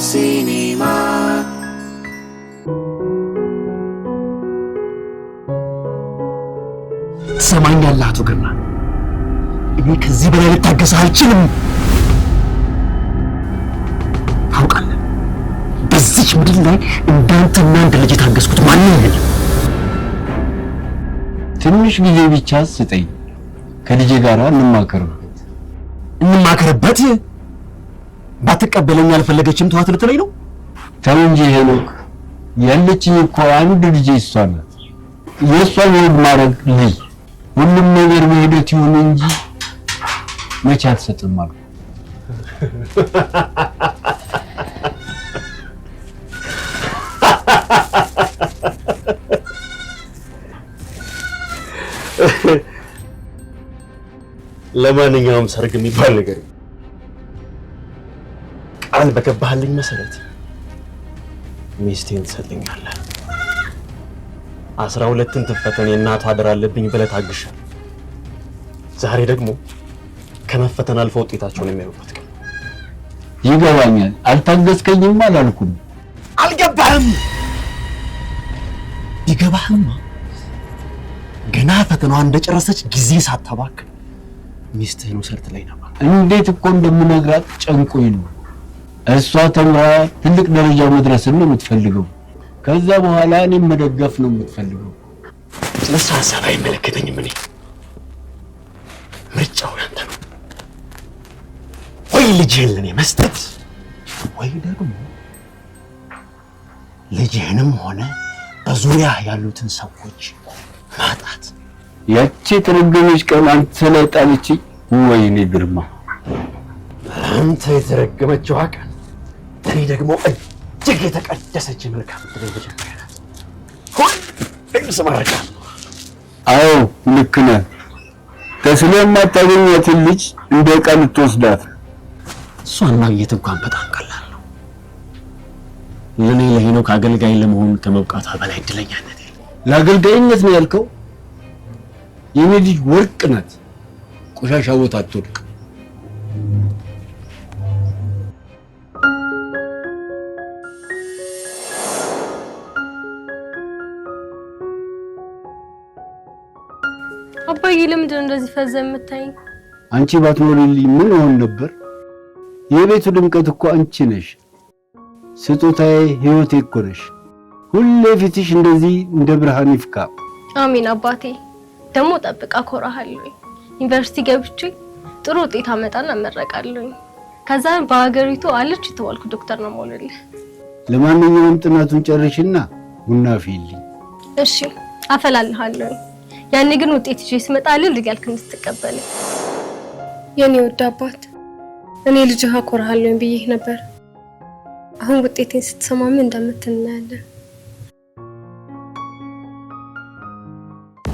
Cinema. ትሰማኛለህ አቶ ግርማ? እኔ ከዚህ በላይ ልታገስ አልችልም። ታውቃለህ፣ በዚች ምድር ላይ እንዳንተና እንደ ልጅ የታገስኩት ማንም የለም። ትንሽ ጊዜ ብቻ ስጠኝ፣ ከልጄ ጋር እንማከርበት። ባትቀበለኝ አልፈለገችም ተዋት ልትለኝ ነው? ተው እንጂ ሄኖክ፣ ያለችኝ እኮ አንድ ልጄ እሷ ናት። የእሷን ወግ ማድረግ ልይ ሁሉም ነገር በሂደት ይሁን እንጂ መቼ አትሰጥም አልኩ። ለማንኛውም ሰርግ የሚባል ነገር ቃል በገባህልኝ መሰረት ሚስቴን ትሰጠኛለህ። 12ን ትፈተን የእናቷ አደራ አለብኝ ብለህ ታግሻል። ዛሬ ደግሞ ከመፈተን አልፈው ውጤታቸውን የሚያዩበት ቀን። ይገባኛል። አልታገስከኝም አላልኩም። አልገባህም? ይገባህማ ገና ፈተናዋን እንደጨረሰች ጊዜ ሳታባክን ሚስትህን ውሰድ ትለኝ ነበር። እንዴት እኮ እንደምነግራት ጨንቆኝ ነው። እሷ ተምራ ትልቅ ደረጃ መድረስን ነው የምትፈልገው። ከዛ በኋላ እኔም መደገፍ ነው የምትፈልገው። ስለሱ ሀሳብ አይመለከተኝም። እኔ ምርጫው ያንተ ነው። ወይ ልጅህን ለኔ መስጠት ወይ ደግሞ ልጅህንም ሆነ በዙሪያ ያሉትን ሰዎች ማጣት። ያቺ የተረገመች ቀን አንተ ላይ ጣለችኝ። ወይኔ ግርማ፣ አንተ የተረገመችው ቀን እኔ ደግሞ እጅግ የተቀደሰች መልካም ዕድል መጀመሪያ ናት። ሁሌም ስማረካ። አዎ ልክ ነህ። ስለማታገኛትን ልጅ እንደ ዕቃ ልትወስዳት። እሷን ማግኘት እንኳን በጣም ቀላል ነው። ለኔ ለሄኖክ አገልጋይ ለመሆን ከመብቃቷ በላይ እድለኛነት የለም። ለአገልጋይነት ነው ያልከው? የኔ ልጅ ወርቅ ናት። ቆሻሻ ቦታ አትወድቅ። አባዬ ለምንድን ነው እንደዚህ ፈዘ የምታይኝ? አንቺ ባትኖሪልኝ ምን ሆን ነበር? የቤቱ ድምቀት እኮ አንቺ ነሽ። ስጦታዬ፣ ህይወቴ እኮ ነሽ። ሁሌ ፊትሽ እንደዚህ እንደ ብርሃን ይፍካ። አሚን አባቴ። ደግሞ ጠብቃ ኮራሃለሁ። ዩኒቨርሲቲ ገብቼ ጥሩ ውጤት አመጣና እመረቃለሁ። ከዛ በሀገሪቱ አለች የተባልኩ ዶክተር ነው የምሆንልህ። ለማንኛውም ጥናቱን ጨርሽና ቡና አፍይልኝ። እሺ አፈላልሃለሁ። ያኔ ግን ውጤት ይዤ ስመጣ ልል እያልክ እንድትቀበለኝ። የኔ ውድ አባት፣ እኔ ልጅህ አኮራሃለሁ ብዬሽ ነበር። አሁን ውጤቴን ስትሰማ ምን እንደምትል እናያለን።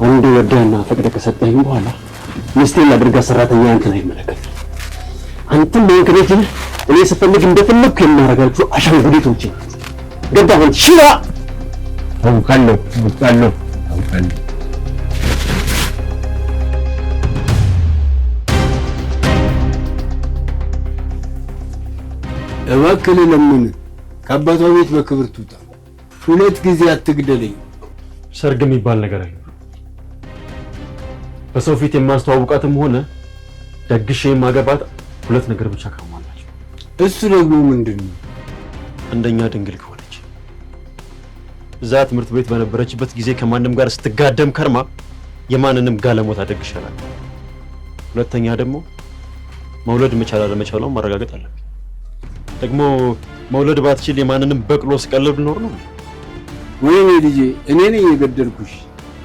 አንድ ወደህና ፈቅደህ ከሰጠኸኝ በኋላ ሚስቴን ላድርጋ ሰራተኛ አንተን አይመለከትም። አንተም በእንክሬት እኔ ስፈልግ እንደፈለግኩ የማደርጋችሁ አሻንጉሊቶቼ ገባህ? ሽራ አውቃለሁ። እባክህ ለምን ከአባቷ ቤት በክብር ትውጣ። 2 ጊዜ አትግደለኝ። ሰርግ የሚባል ነገር አይደለም። በሰው ፊት የማስተዋውቃትም ሆነ ደግሼ የማገባት 2 ነገር ብቻ ካሟላችሁ። እሱ ደግሞ ምንድነው? አንደኛ ድንግል ከሆነች፣ እዛ ትምህርት ቤት በነበረችበት ጊዜ ከማንም ጋር ስትጋደም ከርማ የማንንም ጋለሞታ ደግሻለሁ። ሁለተኛ ደግሞ መውለድ መቻል አለመቻሏን ማረጋገጥ አለብኝ። ደግሞ መውለድ ባትችል የማንንም በቅሎ ስቀልብ ኖር ነው። ወይኔ ልጄ፣ እኔ ነኝ የገደልኩሽ፣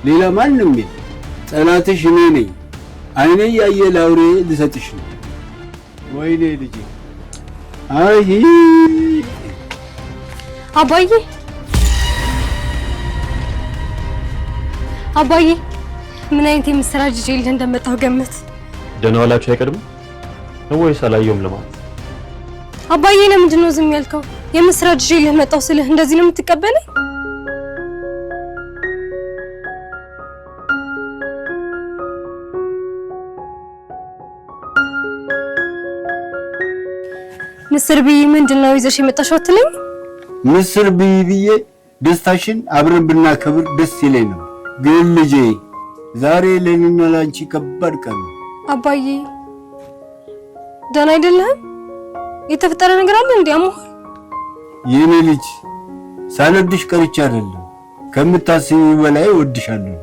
ሌላ ማንም የለም። ጠላትሽ እኔ ነኝ። አይኔ ያየ ላውሬ ልሰጥሽ ነው። ወይኔ ልጄ። አይ አባዬ ምን አይነት የምስራች ይዤ እንደመጣሁ ገምት። ደህና ዋላችሁ አይቀድም ወይስ አላየውም ለማለት? አባዬ ለምንድን ነው ዝም ያልከው? የምስራች ይዤ መጣሁ ስልህ እንደዚህ ነው የምትቀበለኝ? ምስር ብይ ምንድነው ይዘሽ የመጣሽው አትለኝ? ምስር ብዬ ደስታሽን አብረን ብናከብር ደስ ይለኝ ነው። ግን ልጄ ዛሬ ለኔና ላንቺ ከባድ ቀን ነው። አባዬ ደህና አይደለህም? የተፈጠረ ነገር አለ እንዴ? አሞህ? የኔ ልጅ ሳልወድሽ ቀርቼ አይደለም፣ ከምታስቢው በላይ ወድሻለሁ።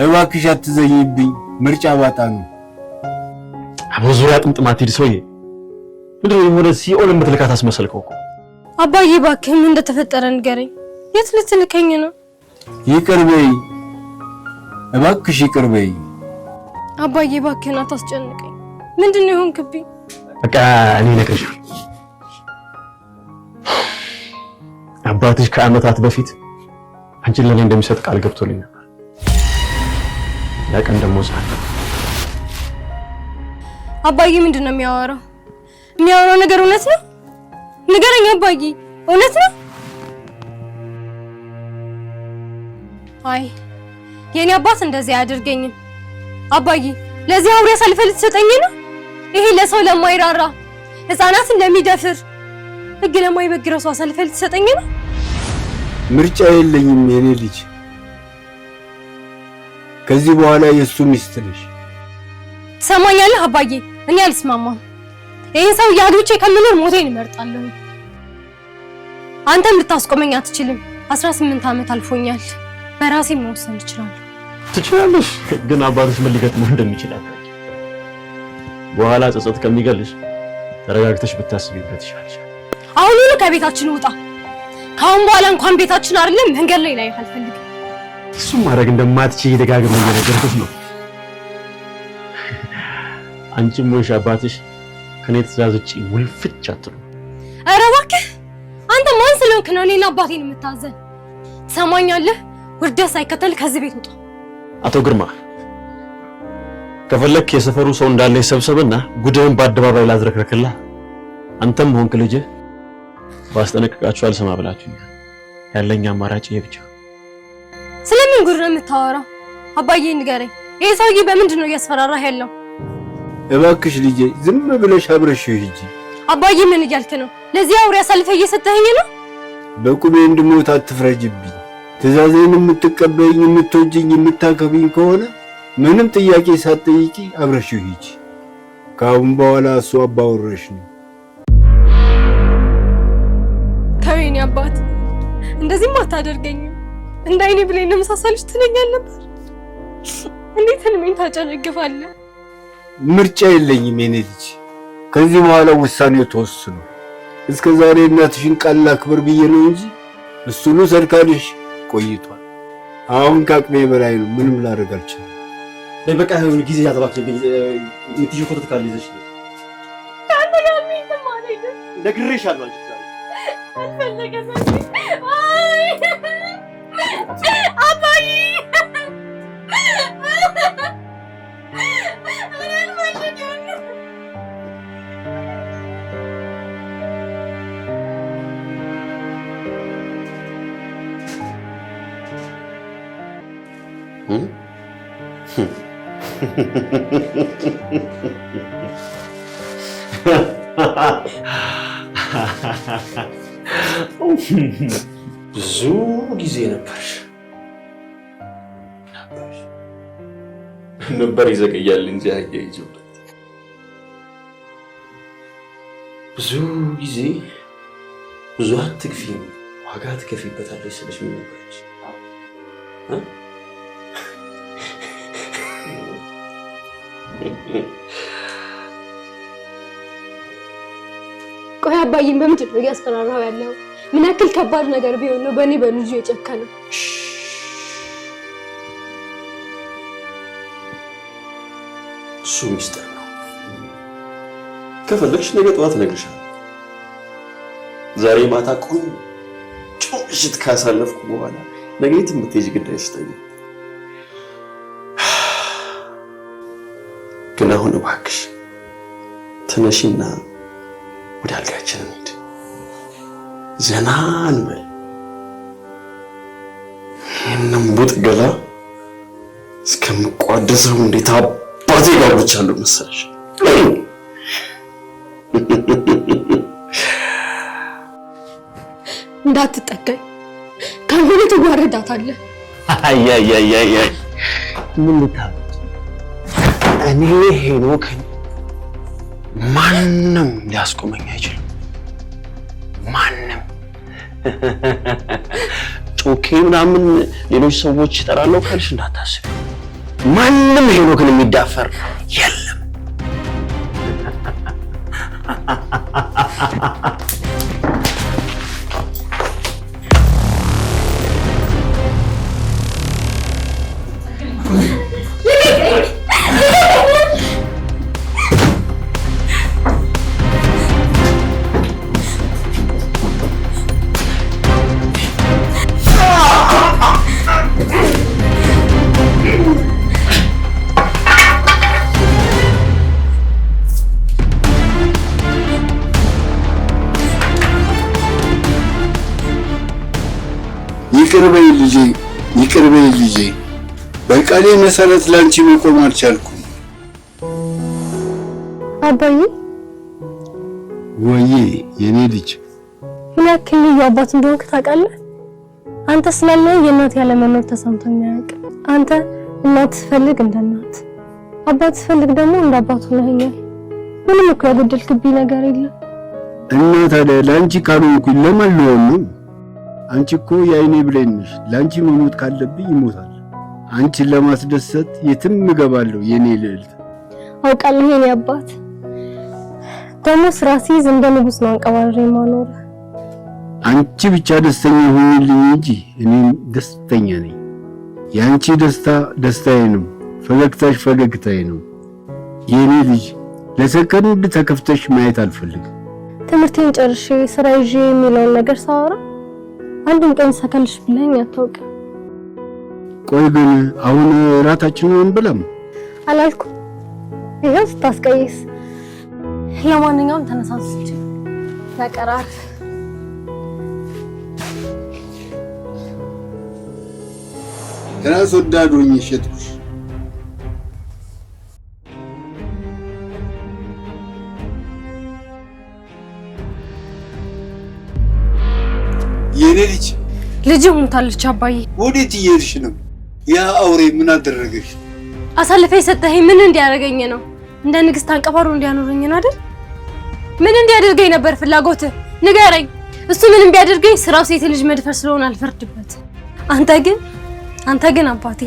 እባክሽ አትዘኝብኝ፣ ምርጫ ባጣ ነው። አቦዙ ያጥምጥማት ሂድ ሰውዬ። ምንድነው የሆነ ሲኦል የምትልካት አስመሰልከው እኮ። አባዬ እባክህ ምን እንደተፈጠረ ንገረኝ። የት ልትልከኝ ነው? ይቅር በይ እባክሽ፣ ይቅር በይ። አባዬ እባክህን አታስጨንቀኝ። ምንድነው የሆንክብኝ? በቃ እኔ ነግሬሻለሁ። አባትሽ ከዓመታት በፊት አንቺን ለኔ እንደሚሰጥ ቃል ገብቶልኝ ነበር። ያ ቀን ደግሞ ዛሬ። አባዬ ምንድነው የሚያወራው? የሚያወራው ነገር እውነት ነው? ንገረኝ አባዬ፣ እውነት ነው? አይ የኔ አባት እንደዚህ አያደርገኝም። አባዬ ለዚህ አውሬ አሳልፈህ ልትሰጠኝ ነው? ይሄ ለሰው ለማይራራ ህፃናትን ለሚደፍር ህግ ለማይበግረው ሰው አሳልፈህ ልትሰጠኝ ነው? ምርጫ የለኝም የኔ ልጅ። ከዚህ በኋላ የሱ ሚስት ነሽ። ትሰማኛለህ አባዬ? እኔ አልስማማም። ይሄን ሰው ያግብቼ ከምኖር ሞቴን እመርጣለሁ። አንተም ልታስቆመኝ አትችልም። 18 ዓመት አልፎኛል። በራሴ መወሰን እችላለሁ። ትችላለሽ፣ ግን አባትሽ ምን ሊገጥመው እንደሚችል አታውቂ። በኋላ ጸጸት ከሚገልሽ ተረጋግተሽ ብታስቢበት ይሻልሻል። አሁኑኑ ከቤታችን ውጣ። ካሁን በኋላ እንኳን ቤታችን አይደለም መንገድ ላይ አልፈልግም። እሱም ማድረግ እንደማትችይ ደጋግመሽ እየነገርኩሽ ነው። አንቺም ወይሽ አባትሽ ከኔ ትእዛዝ ውጪ ውልፍጭ አትሉ። ኧረ እባክህ አንተ ማን ስለሆንክ ነው እኔና አባቴን የምታዘን? ትሰማኛለህ? ውርደት ሳይከተል ከዚህ ቤት ውጣ። አቶ ግርማ ከፈለክ የሰፈሩ ሰው እንዳለ ይሰብሰብና ጉድህን በአደባባይ ላዝረክረክላ። አንተም ሆንክ ልጅህ ባስጠነቅቃችሁ አልሰማ ብላችሁ ያለኝ አማራጭ ይሄ ብቻ። ስለምን ጉድ ነው የምታወራው? አባዬ ንገረኝ፣ ይሄ ሰውዬ በምንድን ነው እያስፈራራህ ያለው? እባክሽ ልጄ ዝም ብለሽ አብረሽው ሂጂ። አባዬ ምን እያልክ ነው? ለዚህ አውሬ አሳልፈህ እየሰጠኸኝ ነው? በቁሜ እንድሞት አትፍረጅብኝ። ትእዛዜን የምትቀበይኝ፣ የምትወጂኝ፣ የምታከብኝ ከሆነ ምንም ጥያቄ ሳትጠይቂ አብረሽው ሂጂ። ከአሁን በኋላ እሱ አባወራሽ ነው። ከወይኔ አባት እንደዚህም አታደርገኝም። እንዳይኔ ብሌን ለመሳሰልሽ ትለኛል ነበር። እንዴት ህልሜን ታጨነግፋለህ? ምርጫ የለኝም የኔ ልጅ። ከዚህ በኋላ ውሳኔው ተወስኖ። እስከ ዛሬ እናትሽን ቃል ላክብር ብዬ ነው እንጂ እሱኑ ሰርካልሽ ቆይቷል። አሁን ከአቅሜ በላይ ነው። ምንም ላደርግ አልችልም። በቃ ይሁን ጊዜ ያተባክልኝ። የትዬ ፎቶ ካልይዘሽ ነው ነግሬሻለሁ። አንቺ ዛሬ አልፈለገም። አይ አባዬ ብዙ ጊዜ ነበር ይዘገያል እንጂ አያይዘው ብዙ ጊዜ ብዙ አትግፊ ዋጋ ትከፊበታለሽ ስለሽ ምን ነበርሽ? ቆይ አባዬን በምንድን ነው እያስፈራራው ያለው? ምን ያክል ከባድ ነገር ቢሆን ነው በእኔ በልጁ የጨከነው? እሱ ሚስጥር ነው። ከፈለግሽ ነገ ጠዋት እነግርሻለሁ። ዛሬ ማታ ቆንጆ ምሽት ካሳለፍኩ በኋላ ነገ የት የምትሄጂ ግዳይ ስጠኝ። ግን አሁን እባክሽ ተነሺና ወደ አልጋችን እንሂድ፣ ዘና እንበል። ይህንን ቡጥ ገላ እስከምቋደሰው እንዴት አባቴ ጋብቻለሁ መሰለሽ? እንዳትጠጋኝ ካልሆነ ትዋረዳታለህ። አይ ምን ልታመጪ? እኔ ሄኖክን ማንም ሊያስቆመኝ አይችልም። ማንም ጮኬ ምናምን ሌሎች ሰዎች ይጠራለው ካልሽ እንዳታስብ። ማንም ሄኖክን የሚዳፈር የለም። ይቅር በይ ልጄ፣ በቃሌ መሰረት ላንቺ መቆም አልቻልኩም። አባዬ ወዬ የኔ ልጅ ምን ያክል ልዩ አባት እንደሆንክ ታውቃለህ? አንተ ስላለህ የእናት ያለ መኖር ተሰምቶኝ አያውቅም። አንተ እናት ስትፈልግ እንደ እናት፣ አባት ስትፈልግ ደግሞ እንደ አባት ሆነኸኛል። ምንም እኮ ያጎደልክብኝ ነገር የለም። እና ታዲያ ለአንቺ ካልሆንኩኝ ለማን ልሆን ነው? አንቺ እኮ የአይኔ ብሌን ነሽ። ለአንቺ መሞት ካለብኝ ይሞታል። አንቺን ለማስደሰት የትም እገባለሁ የኔ ልዕልት። አውቃለሁ የኔ አባት። ደግሞ ስራ ሲይዝ እንደ ንጉስ ነው አንቀባሬ የማኖር። አንቺ ብቻ ደስተኛ ሆኝልኝ እንጂ እኔም ደስተኛ ነኝ። የአንቺ ደስታ ደስታዬ ነው፣ ፈገግታሽ ፈገግታዬ ነው። የኔ ልጅ ለሰከንድ ተከፍተሽ ማየት አልፈልግም። ትምህርቴን ጨርሼ ስራ ይዤ የሚለውን ነገር ሳወራ አንድም ቀን ሰከልሽ ብለኝ አታውቅም። ቆይ ግን አሁን እራታችንን እንብላም አላልኩም? ይሄው ስታስቀይስ። ለማንኛውም ተነሳስቼ ተቀራር ራስ ወዳድ ሆኜ ሸጥኩሽ። የኔ ልጅ ሞታለች። አባዬ ወዴት እየሄድሽ ነው? ያ አውሬ ምን አደረገሽ? አሳልፈ የሰጠኸኝ ምን እንዲያደርገኝ ነው? እንደ ንግስት አንቀባሮ እንዲያኖረኝ ነው አይደል? ምን እንዲያደርገኝ ነበር ፍላጎትህ? ንገረኝ። እሱ ምንም ቢያደርገኝ ስራው ሴት ልጅ መድፈር ስለሆነ አልፈርድበት። አንተ ግን አባቴ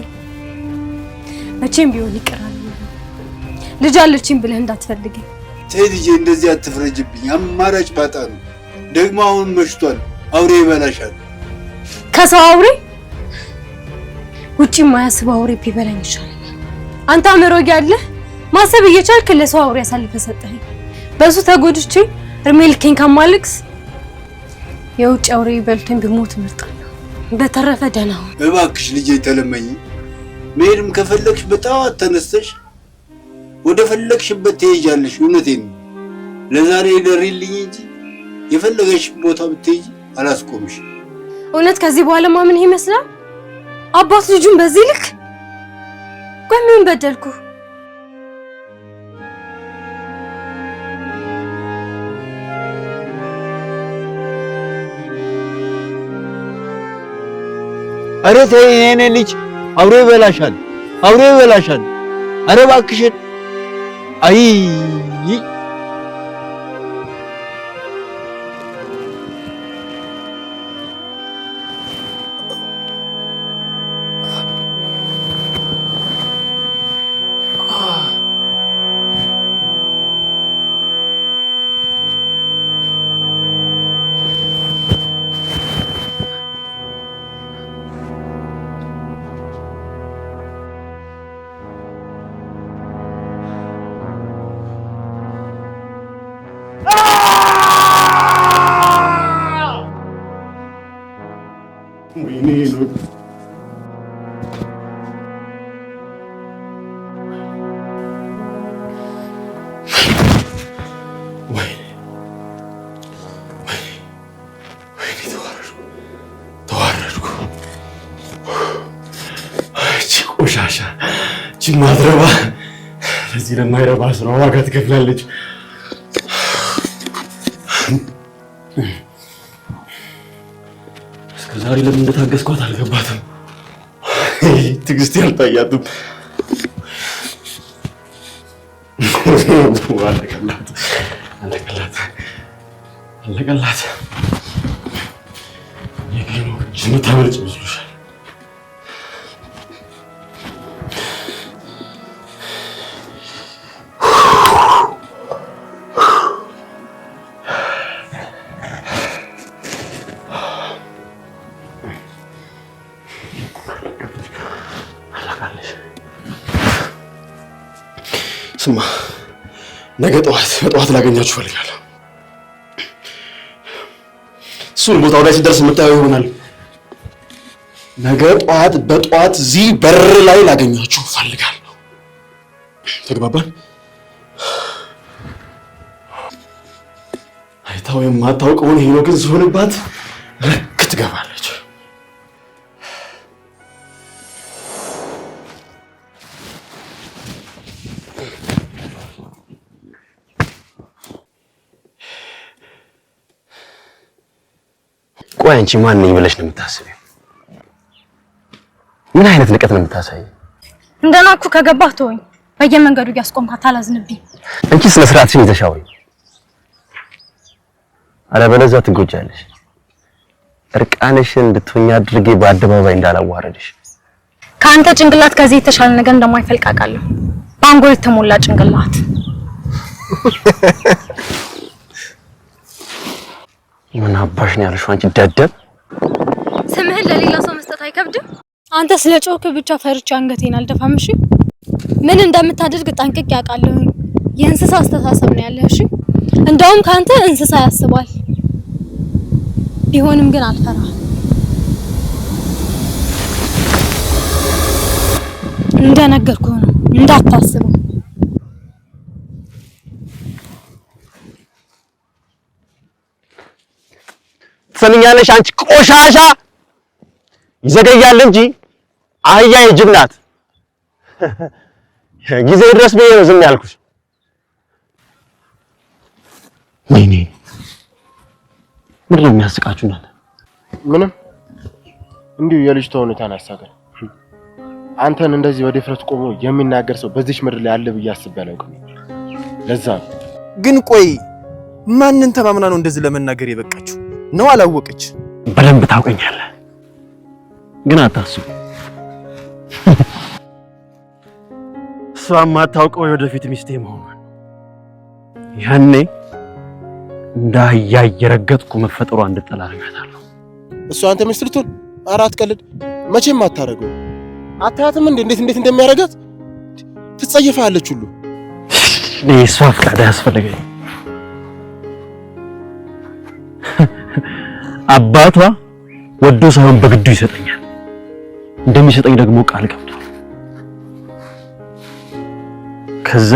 መቼም ቢሆን ይቀራል። ልጅ አለችኝ ብለህ እንዳትፈልገኝ። ተይ ልጄ፣ እንደዚህ አትፍረጅብኝ። አማራጭ ባጣ ነው። ደግሞ አሁን መሽቷል። አውሬ ይበላሻል። ከሰው አውሬ ውጪ የማያስብ አውሬ ቢበላኝ ይሻለኛል። አንተ አእምሮ ያለህ ማሰብ እየቻልክ ለሰው አውሬ አሳልፈህ ሰጠኸኝ። በሱ ተጎድቼ እርሜ ልኬን ከማልቅስ የውጭ አውሬ በልቶኝ ቢሞት እመርጣለሁ። በተረፈ ደህና ሁን እባክሽ ልጄ። ተለመኝ። መሄድም ከፈለግሽ በጠዋት ተነስተሽ ወደ ፈለግሽበት ትሄጃለሽ። እውነቴን ነው። ለዛሬ ደሪልኝ እንጂ የፈለገሽ ቦታ ብትሄጂ አላስቆምሽ። እውነት ከዚህ በኋላ ማምን ይመስላል? አባት ልጁን በዚህ ልክ? ቆይ ምን በደልኩ? ኧረ ተይ የኔ ልጅ፣ አውሬ ይበላሻል፣ አውሬ ይበላሻል። ኧረ እባክሽን። አይ ቆሻሻ ማትረባ ለዚህ ለማይረባ ስራ ዋጋ ትከፍላለች። እስከዛሬ ለምን እንደታገስኳት አልገባትም። ትዕግስት ያልታያትም አለቀላት። የግኑ የምታመልጭ መስሎሻል? ስማ፣ ነገ በጠዋት ላገኛችሁ እፈልጋለሁ። እሱን ቦታው ላይ ሲደርስ የምታየው ይሆናል። ነገ በጠዋት እዚህ በር ላይ ላገኛችሁ እፈልጋለሁ። ተግባባን? አይታው የማታውቀውን ሄኖክን ሲሆንባት ልክ ትገባለች። ቆይ አንቺ ማን ነኝ ብለሽ ነው የምታስቢው? ምን አይነት ንቀት ነው የምታሳይ? እንደናኩ ከገባህ ተወኝ። በየመንገዱ እያስቆምካት አላዝንብኝ። አንቺ ስነ ስርዓትሽን ይዘሻው። አለበለዚያ ትጎጃለሽ። እርቃንሽን እንድትሆኛ አድርጌ በአደባባይ እንዳላዋረድሽ። ከአንተ ጭንቅላት ከዚህ የተሻለ ነገር እንደማይፈልቅ አውቃለሁ። በአንጎል የተሞላ ጭንቅላት። ምን አባሽ ነው ያልሽው አንቺ ደደብ? ስምህን ለሌላ ሰው መስጠት አይከብድም? አንተ ስለ ጮክ ብቻ ፈርቻ አንገቴን አልደፋም። እሺ ምን እንደምታደርግ ጠንቅቄ አውቃለሁ። የእንስሳ አስተሳሰብ ነው ያለህ። እሺ እንደውም ካንተ እንስሳ ያስባል። ቢሆንም ግን አልፈራም። እንደነገርኩህ ነው እንዳታስበው። ትሰሚኛለሽ አንቺ ቆሻሻ? ይዘገያል እንጂ አህያ የጅብ ናት። ጊዜ ድረስ ብዬ ነው ዝም ያልኩሽ። ወይኔ ምንድን ነው የሚያስቃችሁ እናንተ? ምንም እንዲሁ የልጅቷ ሁኔታን አሳገን። አንተን እንደዚህ በድፍረት ቆሞ የሚናገር ሰው በዚች ምድር ላይ አለ ብዬ አስቤ አላውቅም። ለዛ ነው። ግን ቆይ ማንን ተማምና ነው እንደዚህ ለመናገር የበቃችሁ? ነው አላወቀች? በደንብ ታውቀኛለህ፣ ግን አታስቡ። እሷ የማታውቀው የወደፊት ሚስቴ መሆኗን ያኔ እንደ አህያ እየረገጥኩ መፈጠሯ እንድጠላ አደርጋታለሁ። እሷ አንተ ሚስት ልትሆን አራት ቀልድ መቼም አታረገው። አታያትም እንዴት እንደሚያረጋት ትጸየፋለች ሁሉ። እሷ ፍቃድ አያስፈልገኝ። አባቷ ወዶ ሳይሆን በግዱ ይሰጠኛል። እንደሚሰጠኝ ደግሞ ቃል ገብቷል። ከዛ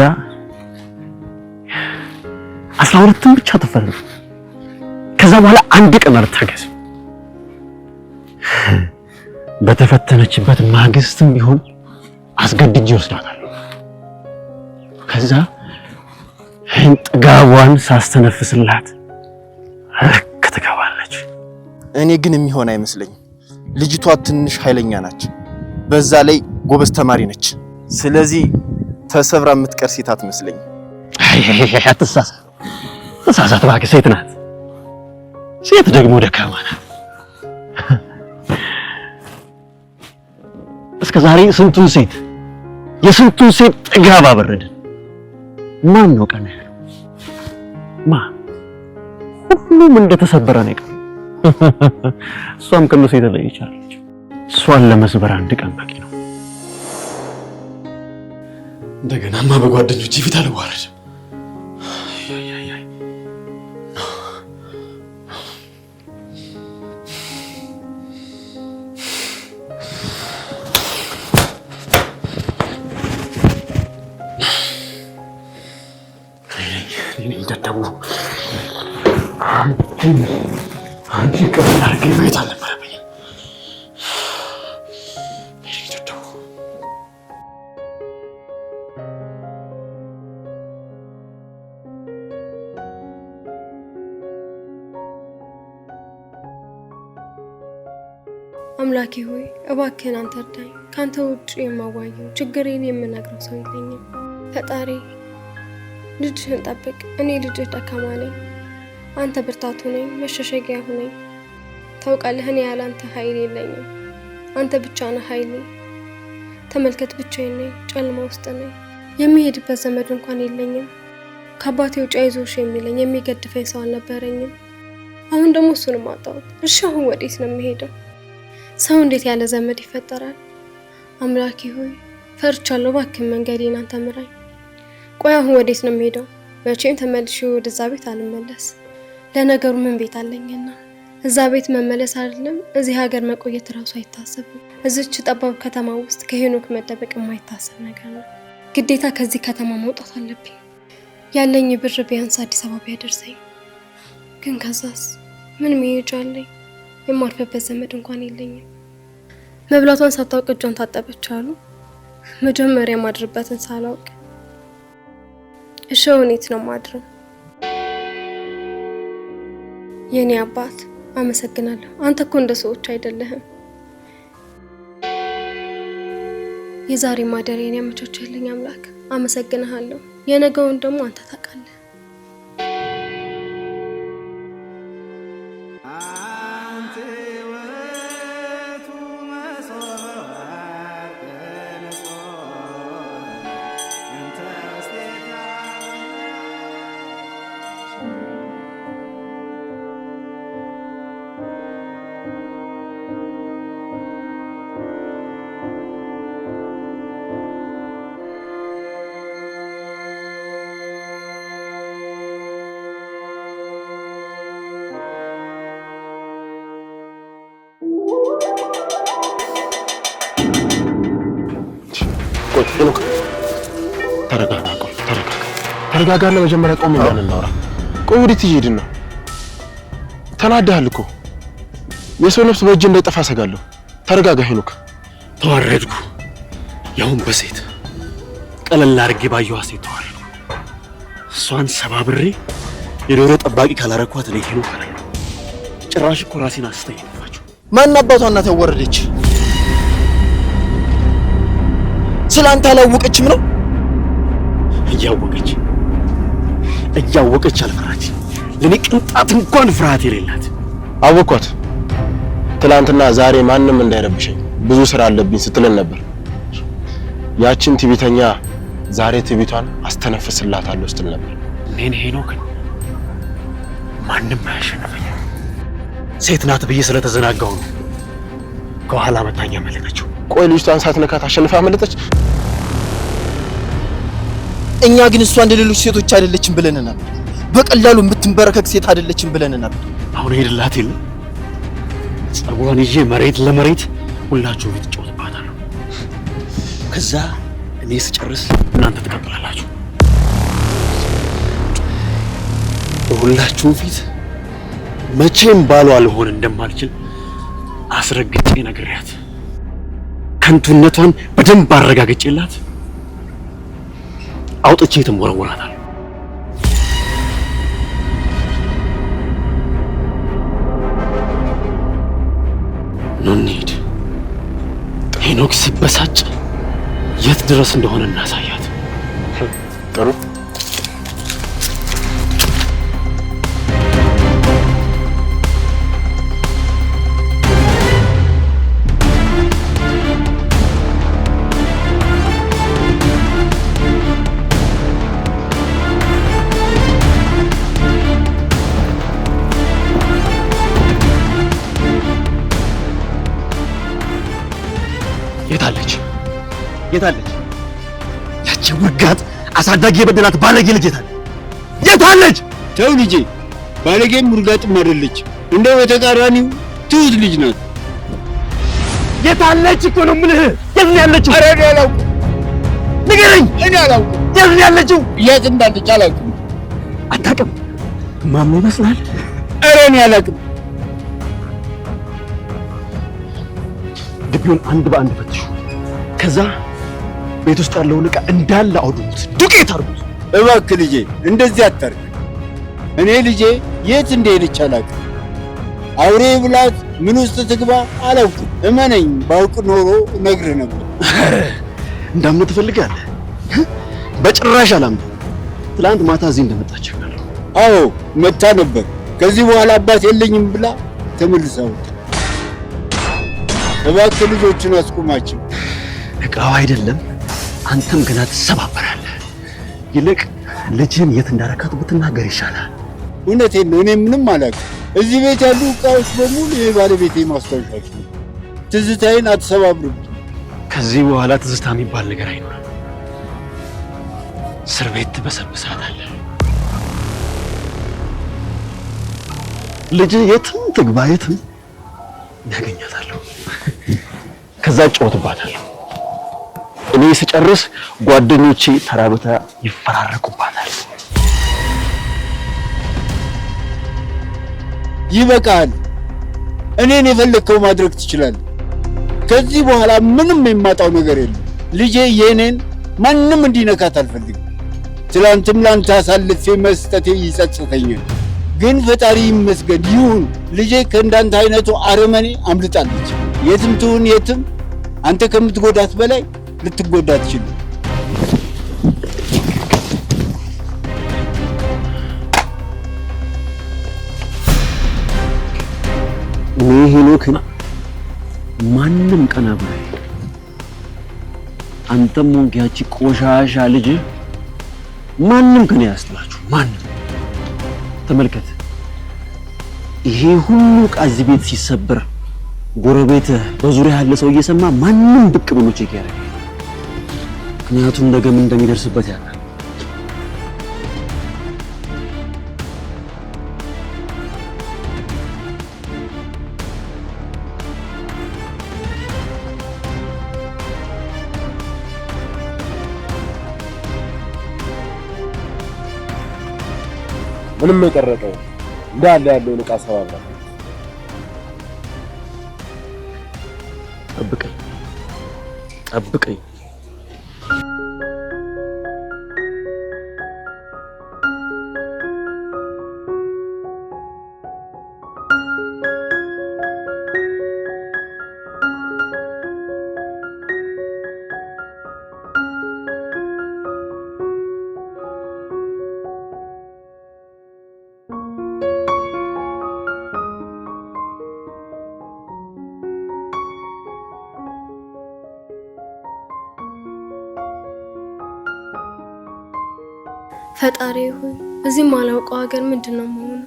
12ን ብቻ ተፈረደ። ከዛ በኋላ አንድ ቀን አልታገስ። በተፈተነችበት ማግስትም ቢሆን አስገድጄ ወስዳታለሁ። ከዛ ጥጋቧን ሳስተነፍስላት ትገባለች። እኔ ግን የሚሆን አይመስለኝም። ልጅቷ ትንሽ ኃይለኛ ናች፣ በዛ ላይ ጎበዝ ተማሪ ነች። ስለዚህ ተሰብራ የምትቀር ሴት አትመስለኝም። አትሳሳት እባክህ፣ ሴት ናት። ሴት ደግሞ ደካማ ናት። እስከ ዛሬ የስንቱን ሴት ጥጋብ አበረድን። ማን ነው ቀና ያለው? ማን? ሁሉም እንደተሰበረ ነው የቀረው። እሷም ከነሱ የተለየች አለች። እሷን ለመስበር አንድ ቀን በቂ ነው። እንደገናማ በጓደኞቼ ፊት አልዋረድም። ደደቡ አንቺ ቀበል አድርገኝ ማየት አልነበረብኝም። ደደቡ አምላኬ ሆይ እባክህን አንተ እርዳኝ። ካንተ ውጭ የማዋየው ችግሬን የምነግረው ሰው የለኝም። ፈጣሪ ልጅህን ጠብቅ። እኔ ልጅህ ደካማ ነኝ። አንተ ብርታቱ ነኝ፣ መሸሸጊያ ሁነኝ። ታውቃለህ እኔ ያለ አንተ ኃይል የለኝም። አንተ ብቻ ነህ ኃይሌ። ተመልከት ብቻዬን ነኝ፣ ጨለማ ውስጥ ነኝ። የሚሄድበት ዘመድ እንኳን የለኝም። ከአባቴ ውጭ አይዞሽ የሚለኝ የሚገድፈኝ ሰው አልነበረኝም። አሁን ደግሞ እሱንም አጣሁት። እሺ አሁን ወዴት ነው የምሄደው? ሰው እንዴት ያለ ዘመድ ይፈጠራል? አምላኬ ሆይ ፈርቻለሁ፣ እባክህ መንገዴን አንተ ምራኝ። ቆይ አሁን ወዴት ነው የምሄደው? መቼም ተመልሼ ወደዛ ቤት አልመለስ። ለነገሩ ምን ቤት አለኝና እዛ ቤት መመለስ አይደለም እዚህ ሀገር መቆየት ራሱ አይታሰብም። እዚች ጠባብ ከተማ ውስጥ ከሄኖክ መደበቅ የማይታሰብ ነገር ነው። ግዴታ ከዚህ ከተማ መውጣት አለብኝ። ያለኝ ብር ቢያንስ አዲስ አበባ ቢያደርሰኝ። ግን ከዛስ ምን መሄጃ አለኝ? የማርፈበት ዘመድ እንኳን የለኝም። መብላቷን ሳታውቅ እጇን ታጠበች አሉ። መጀመሪያ ማድርበትን ሳላውቅ እሺ እውነት ነው ማድረው። የኔ አባት አመሰግናለሁ። አንተ እኮ እንደ ሰዎች አይደለህም። የዛሬ ማደሪያን ያመቻቸልኝ አምላክ አመሰግናለሁ። የነገውን ደግሞ አንተ ታውቃለህ። ሄኖክ ተረጋጋና መጀመሪያ ቆም ብለን እናውራ። ቆይ ወዴት እየሄድን ነው? ተናደሃል እኮ። የሰው ነፍስ በእጅ እንዳይጠፋ ሰጋለሁ። ተረጋጋ ሄኖክ። ተዋረድኩ። ያሁን በሴት ቀለል አድርጌ ባየዋ ሴት ተዋረድኩ። እሷን ሰባብሬ የዶሮ ጠባቂ ካላረኳት እኔ ሄኖክ አለ። ጭራሽ እኮ ራሴን አስተያየፋችሁ። ማን አባቷ እናት ያወረደች? ስላንተ አላወቀችም ነው? እያወቀች አልፈራት። ለኔ ቅንጣት እንኳን ፍርሃት የሌላት አወኳት። ትላንትና ዛሬ ማንም እንዳይረብሸኝ ብዙ ስራ አለብኝ ስትልን ነበር። ያችን ትዕቢተኛ ዛሬ ትዕቢቷን አስተነፍስላታለሁ ስትል ነበር። እኔን ሄኖክን ማንም አያሸንፈኝ። ሴት ናት ብዬ ስለተዘናጋው ነው ከኋላ መታኛ መለጠችው። ቆይ ልጅቷን ሳትነካት አሸንፋ መለጠች? እኛ ግን እሷ እንደሌሎች ሴቶች አይደለችም ብለን ነበር። በቀላሉ የምትንበረከክ ሴት አይደለችም ብለን ነበር። አሁን ሄድላት የለ ጸጉሯን ይዤ መሬት ለመሬት ሁላችሁ ፊት ጮትባታለሁ። ከዛ እኔ ስጨርስ እናንተ ትቀጥላላችሁ። በሁላችሁ ፊት መቼም ባሏ ልሆን እንደማልችል አስረግጬ ነግሬያት ከንቱነቷን በደንብ አረጋግጬላት አውጥቼ ተሞራወራታል። እንሂድ። ሄኖክ ሲበሳጭ የት ድረስ እንደሆነ እናሳያት። ጥሩ የታለች? ያቺ ውርጋጥ አሳዳጊ የበደላት ባለጌ ልጅ የታለች? ተው ልጄ፣ ባለጌም ውርጋጥም አይደለች። እንደው በተቃራኒው ትሁት ልጅ ናት። የታለች እኮ ነው የምልህ። የት ነው ያለችው? ኧረ እኔ አላውቅም። ንገረኝ። እኔ አላውቅም። የት ነው ያለችው? የት እንዳለች አላውቅም። አታውቅም? ማምን ይመስላል። ኧረ እኔ አላውቅም። ግቢውን አንድ በአንድ ፈትሹ። ከዛ ቤት ውስጥ ያለውን ዕቃ እንዳለ አውድሙት፣ ዱቄት አድርጉት። እባክህ ልጄ እንደዚህ አታርግ። እኔ ልጄ የት እንደሄደች አላውቅም። አውሬ ብላት ምን ውስጥ ትግባ አላውቅም። እመነኝ፣ ባውቅ ኖሮ ነግርህ ነበር። እንዳምን ትፈልጋለህ? በጭራሽ አላምንም። ትላንት ማታ እዚህ እንደመጣች አውቃለሁ። አዎ መታ ነበር። ከዚህ በኋላ አባት የለኝም ብላ ተመልሳ ወጣ። እባክህ ልጆችን አስቁማቸው። እቃው አይደለም አንተም ገና ትሰባበራለህ። ይልቅ ልጅህን የት እንዳረካት ብትናገር ይሻላል። እውነቴን ነው። እኔ ምንም አላውቅም። እዚህ ቤት ያሉ እቃዎች በሙሉ የባለቤቴ ማስታወሻዎች ነው። ትዝታዬን አትሰባብርም። ከዚህ በኋላ ትዝታ የሚባል ነገር አይኖርም። እስር ቤት ትበሰብሳታለህ። ልጅ የትም ትግባ የትም ያገኛታለሁ። ከዛ ጫወትባታለሁ። እኔ ስጨርስ ጓደኞቼ ተራ በተራ ይፈራረቁባታል። ይበቃል። እኔን የፈለግከው ማድረግ ትችላለህ። ከዚህ በኋላ ምንም የማጣው ነገር የለም። ልጄ የኔን ማንም እንዲነካት አልፈልግም። ትላንትም ላንተ አሳልፌ መስጠቴ ይጸጽተኛል። ግን ፈጣሪ ይመስገን ይሁን ልጄ ከእንዳንተ አይነቱ አረመኔ አምልጣለች። የትም ትሁን የትም አንተ ከምትጎዳት በላይ ልትጎዳ ትችላለህ። እኔ ሄኖክን ማንም ቀና ብሎ አንተም ሆንክ ያቺ ቆሻሻ ልጅ ማንም ከኔ ያስጥላችሁ። ማንም ተመልከት። ይሄ ሁሉ ዕቃ እዚህ ቤት ሲሰበር ጎረቤት በዙሪያ ያለ ሰው እየሰማ ማንም ብቅ ብሎ ቼክ ያደርጋል። ምክንያቱም ነገ ምን እንደሚደርስበት ያውቃል። ምንም የቀረቀው እንዳለ ያለውን ዕቃ ሰባብራ። ጠብቀኝ። ፈጣሪ ሆይ እዚህ ማላውቀው ሀገር ምንድነው መሆኑ?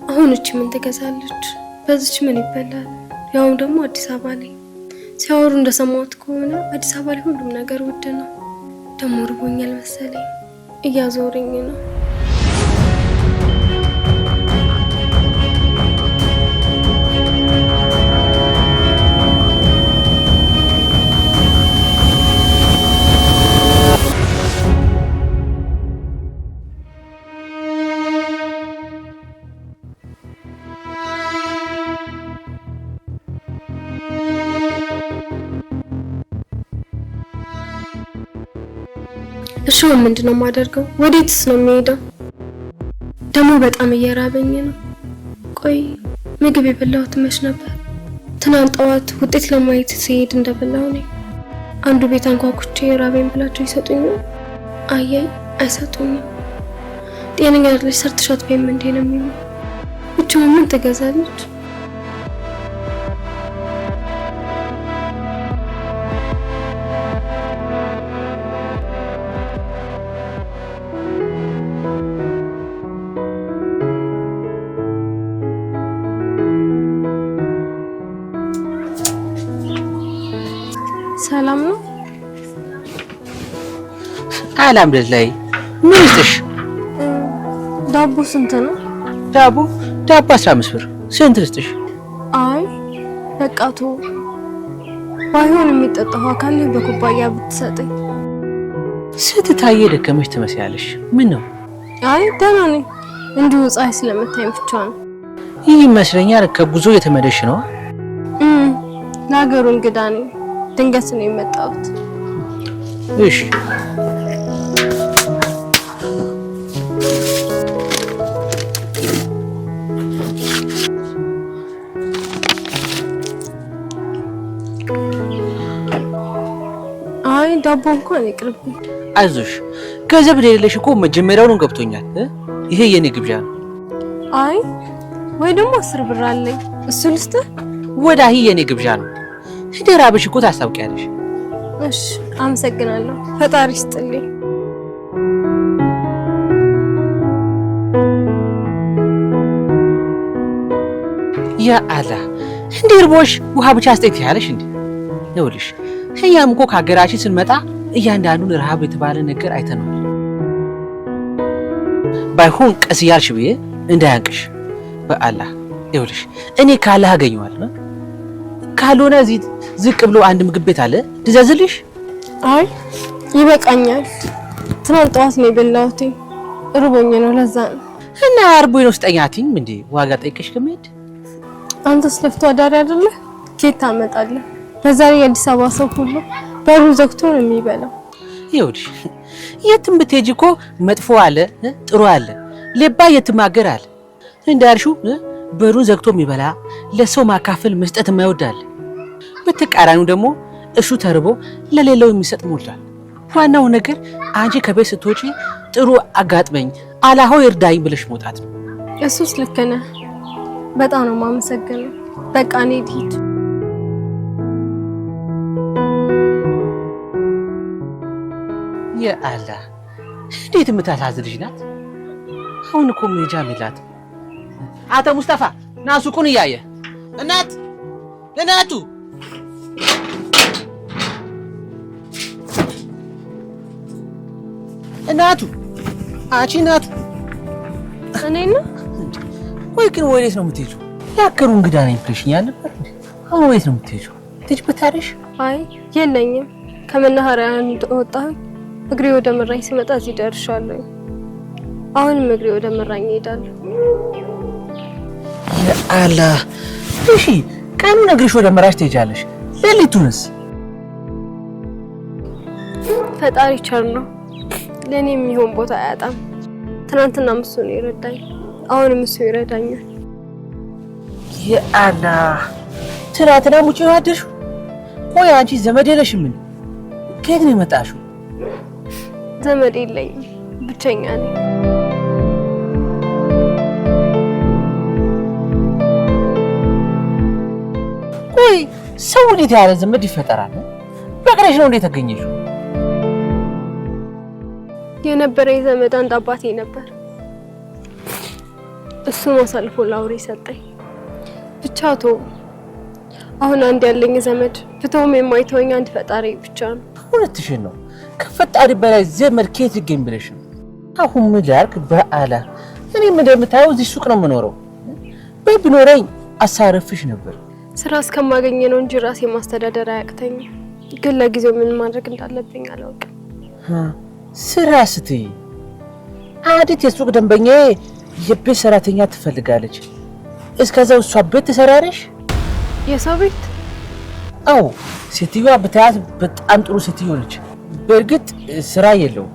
አሁን እቺ ምን ትገዛለች? በዚች ምን ይበላል? ያውም ደግሞ አዲስ አበባ ላይ ሲያወሩ እንደሰማሁት ከሆነ አዲስ አበባ ላይ ሁሉም ነገር ውድ ነው። ደግሞ ርቦኛል መሰለኝ እያዞረኝ ነው። እሺ ምንድነው የማደርገው? ወዴትስ ነው የሚሄደው? ደግሞ በጣም እየራበኝ ነው። ቆይ ምግብ የበላሁት መች ነበር? ትናንት ጠዋት ውጤት ለማየት ሲሄድ እንደበላሁ ነኝ። አንዱ ቤት አንኳኩቼ ራበኝ ብላቸው ይሰጡኛል? አያይ አይሰጡኝም። ጤነኛ ልጅ ሰርተሻት በምን እንዴ ነው የሚሉ? ብቻውን ምን ትገዛለች? ሰላም ነው? አልሐምዱሊላህ። ምን ይስጥሽ? ዳቦ ስንት ነው? ዳቦ 15 ብር። ስንት ልስጥሽ? አይ በቃ ተው። ባይሆን የሚጠጣው አካል በኩባያ ብትሰጠኝ። ስትታየ ደከመሽ ትመስያለሽ። ምን ነው? አይ ደህና ነኝ። እንዲሁ ፀሐይ ስለመታኝ ብቻ ነው። ይህ ይመስለኛል ከጉዞ የተመለሽ ነው። ለሀገሩ እንግዳ ነኝ። ድንገት ነው የመጣሁት። እሺ ዳቦ እንኳን ይቅርብኝ። አይዞሽ ገንዘብ የሌለሽ እኮ መጀመሪያውኑ ገብቶኛል። ይሄ የኔ ግብዣ ነው። አይ ወይ ደግሞ 10 ብር አለኝ እሱ ልስጥህ። ወዳሂ የኔ ግብዣ ነው። ራብሽ እኮ ታስታውቂያለሽ። እሺ አመሰግናለሁ። ፈጣሪ ይስጥልኝ። ያ አላህ እንዴ እርቦሽ ውሃ ብቻ አስጠይት ያለሽ እንዴ? ይኸውልሽ እኛም እኮ ከሀገራችን ስንመጣ እያንዳንዱን ረሃብ የተባለ ነገር አይተናል። ባይሆን ቀስ እያልሽ ብዬ እንዳያንቅሽ በአላህ። ይኸውልሽ እኔ ካላህ አገኘዋለሁ። ካልሆነ እዚህ ዝቅ ብሎ አንድ ምግብ ቤት አለ ትዘዝልሽ? አይ ይበቃኛል። ትናንት ጠዋት ነው የበላሁት። እርቦኝ ነው ለዛ ነው። እና አርቦኝ ነው ስጠኛቲኝ እንዴ ዋጋ ጠይቀሽ ከመሄድ አንተስ ለፍቶ አዳሪ አይደለ? ኬት ታመጣለህ? በዛሬ የአዲስ አበባ ሰው ሁሉ በሩ ዘግቶ ነው የሚበላው። ይኸውልሽ የትም ብትሄጂ እኮ መጥፎ አለ ጥሩ አለ፣ ሌባ የትም አገር አለ። እንዳልሽው በሩን ዘግቶ የሚበላ ለሰው ማካፈል መስጠት የማይወድ አለ። በተቃራኒው ደግሞ እሱ ተርቦ ለሌላው የሚሰጥ ሞልቷል። ዋናው ነገር አንቺ ከቤት ስትወጪ ጥሩ አጋጥመኝ አላህ ይርዳኝ ብለሽ መውጣት ነው። እሱስ ልክ ነህ። በጣም ነው የማመሰግነው። በቃ እኔ ልሂድ። የአላህ እንዴት የምታሳዝን ልጅ ናት። አሁን እኮ መሄጃም የላትም። አቶ ሙስጠፋ ና ሱቁን እያየ እናቱ አንቺ እናቱ እኔና ወይ ግን ወዴት ነው የምትሄጂው? ያከሩ እንግዳ ነኝ ብለሽኛል ነበር። አሁን ወዴት ነው የምትሄጂው? ትሄጂበታለሽ? አይ የለኝም። ከመናኸሪያ ወጣሁ። እግሬ ወደ መራኝ ስመጣ እዚህ ደርሻለሁ። አሁንም እግሬ ወደ መራኝ እሄዳለሁ። የአላህ እሺ፣ ቀኑን እግርሽ ወደ መራሽ ትሄጃለሽ፣ ሌሊቱንስ? ፈጣሪ ቸር ነው። ለኔ የሚሆን ቦታ አያጣም። ትናንትና እሱ ነው ይረዳኝ፣ አሁንም እሱ ይረዳኛል። የአላህ ትናንትና ሙጭ ያደርሽ? ቆይ አንቺ ዘመድ የለሽም? ምን ከየት ነው የመጣሽው? ዘመድ የለኝም፣ ብቸኛ ነኝ። ቆይ ሰው እንዴት ያለ ዘመድ ይፈጠራል? በቅረሽ ነው እንዴት ተገኘሽው? የነበረኝ ዘመድ አንድ አባቴ ነበር። እሱም አሳልፎ ለአውሬ ሰጠኝ። ብቻ አሁን አንድ ያለኝ ዘመድ ብተውም የማይተወኝ አንድ ፈጣሪ ብቻ ነው። እውነትሽን ነው። ከፈጣሪ በላይ ዘመድ ከየት ይገኝ ብለሽ ነው? አሁን ምን ላድርግ በአላህ። እኔም እንደምታየው እዚህ ሱቅ ነው የምኖረው። ቤት ቢኖረኝ አሳርፍሽ ነበር። ስራ እስከማገኘ ነው እንጂ ራሴ ማስተዳደር አያቅተኝም። ግን ለጊዜው ምን ማድረግ እንዳለብኝ አላውቅም። ስራ ስትይ አንዲት የሱቅ ደንበኛ የቤት ሰራተኛ ትፈልጋለች። እስከዛው እሷ ቤት ትሰራለሽ? የሰው ቤት? አዎ፣ ሴትዮዋ ብታያት በጣም ጥሩ ሴትዮ ነች። በእርግጥ ስራ የለውም።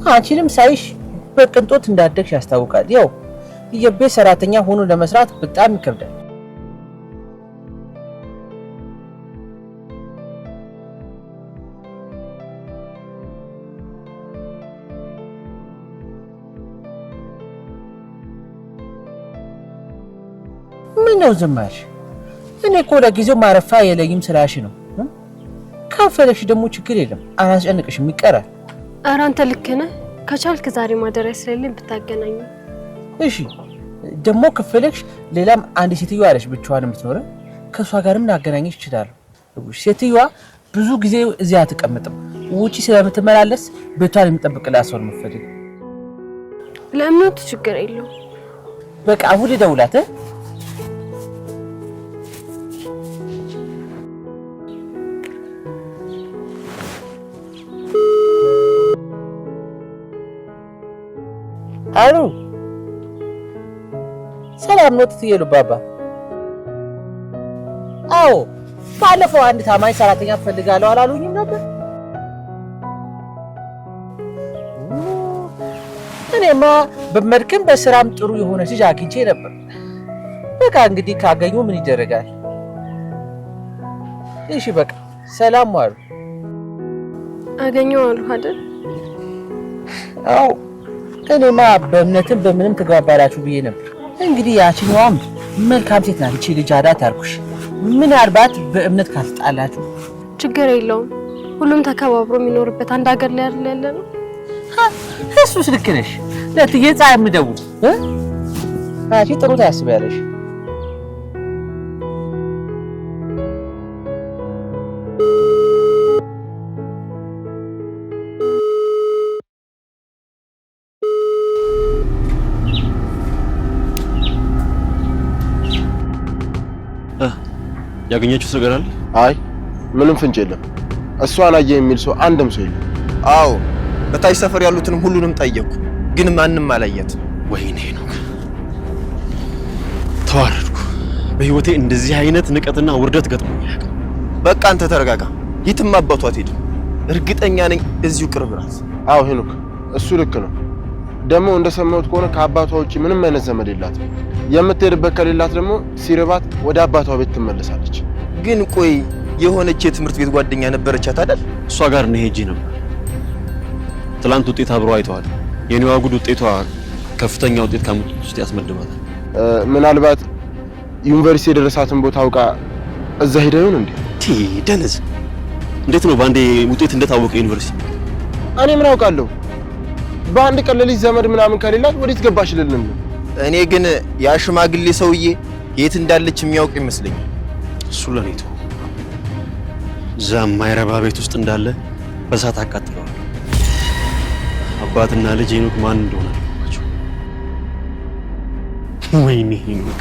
አንቺንም ሳይሽ በቅንጦት እንዳደግሽ ያስታውቃል። ያው የቤት ሰራተኛ ሆኖ ለመስራት በጣም ይከብዳል። ምን ነው ዝም አልሽ? እኔ እኮ ለጊዜው ማረፊያ የለኝም ስላልሽ ነው። ካፈለሽ ደግሞ ችግር የለም አላስጨንቅሽም፣ ይቀራል። ኧረ አንተ ልክ ነህ። ከቻልክ ዛሬ ማደሪያ ስለሌለኝ ብታገናኝ። እሺ ደግሞ ከፈለግሽ ሌላም አንድ ሴትዮ አለሽ ብቻዋን የምትኖር፣ ከሷ ጋርም ላገናኝሽ ይችላል። ሴትዮዋ ብዙ ጊዜ እዚያ አትቀምጥም፣ ውጪ ስለምትመላለስ ቤቷን የሚጠብቅላት ሰው ነው የምትፈልገው። ለእምነቱ ችግር የለውም። በቃ አሁን ልደውላት። አሉ ሰላም ነው ትትየሉ ባባ? አዎ ባለፈው አንድ ታማኝ ሰራተኛ ፈልጋለሁ አላሉኝም ነበር? እኔማ በመድክም በስራም ጥሩ የሆነ ልጅ አግኝቼ ነበር። በቃ እንግዲህ ካገኙ ምን ይደረጋል። እሺ በቃ ሰላም ዋሉ። አገኘው አሉ አይደል? አዎ እኔማ በእምነትም በምንም ተግባባላችሁ ብዬ ነበር። እንግዲህ ያቺኛዋም መልካም ሴት ናት። እቺ ልጅ አዳት አልኩሽ። ምናልባት በእምነት ካልተጣላችሁ ችግር የለውም። ሁሉም ተከባብሮ የሚኖርበት አንድ ሀገር ላይ አይደል ያለ ነው። እሱስ ልክ ነሽ። ለትዬ ፀሐይ የምደውል አንቺ ጥሩ ታስቢያለሽ። ያገኛችሁት ነገር አለ? አይ ምንም ፍንጭ የለም። እሷን አየ የሚል ሰው አንድም ሰው የለም። አዎ በታች ሰፈር ያሉትንም ሁሉንም ጠየቅኩ፣ ግን ማንም አላያት። ወይኔ ነው ተዋረድኩ። በህይወቴ እንደዚህ አይነት ንቀትና ውርደት ገጥሞኛል። በቃ አንተ ተረጋጋ። የትም አባቷ አትሄድም። እርግጠኛ ነኝ እዚሁ ቅርብ ናት። አዎ ሄኖክ እሱ ልክ ነው። ደግሞ እንደሰማሁት ከሆነ ከአባቷ ውጪ ምንም አይነት ዘመድ የላትም። የምትሄድበት ከሌላት ደግሞ ሲርባት ወደ አባቷ ቤት ትመለሳለች። ግን ቆይ የሆነች የትምህርት ቤት ጓደኛ ነበረቻት አይደል? እሷ ጋር ነው ሄጄ ነበር። ትላንት ውጤት አብረው አይተዋል። የኔዋ ጉድ ውጤቷ ከፍተኛ ውጤት ካመጡት ውስጥ ያስመድባታል። ምናልባት ዩኒቨርሲቲ የደረሳትን ቦታ አውቃ እዛ ሄዳ ይሆን እንዴ? ደነዝ እንዴት ነው በአንዴ ውጤት እንደታወቀ ዩኒቨርሲቲ? እኔ ምን አውቃለሁ? በአንድ ቀን ለልጅ ዘመድ ምናምን ከሌላት ወዴት ገባሽ ልልም ነው። እኔ ግን ያ ሽማግሌ ሰውዬ የት እንዳለች የሚያውቅ ይመስለኛል። እሱ ለኔ ተው። እዛ የማይረባ ቤት ውስጥ እንዳለ በሳት አቃጥለዋል። አባትና ልጅ ሄኖክ ማን እንደሆነ አልገባቸው። ወይኔ ሄኖክ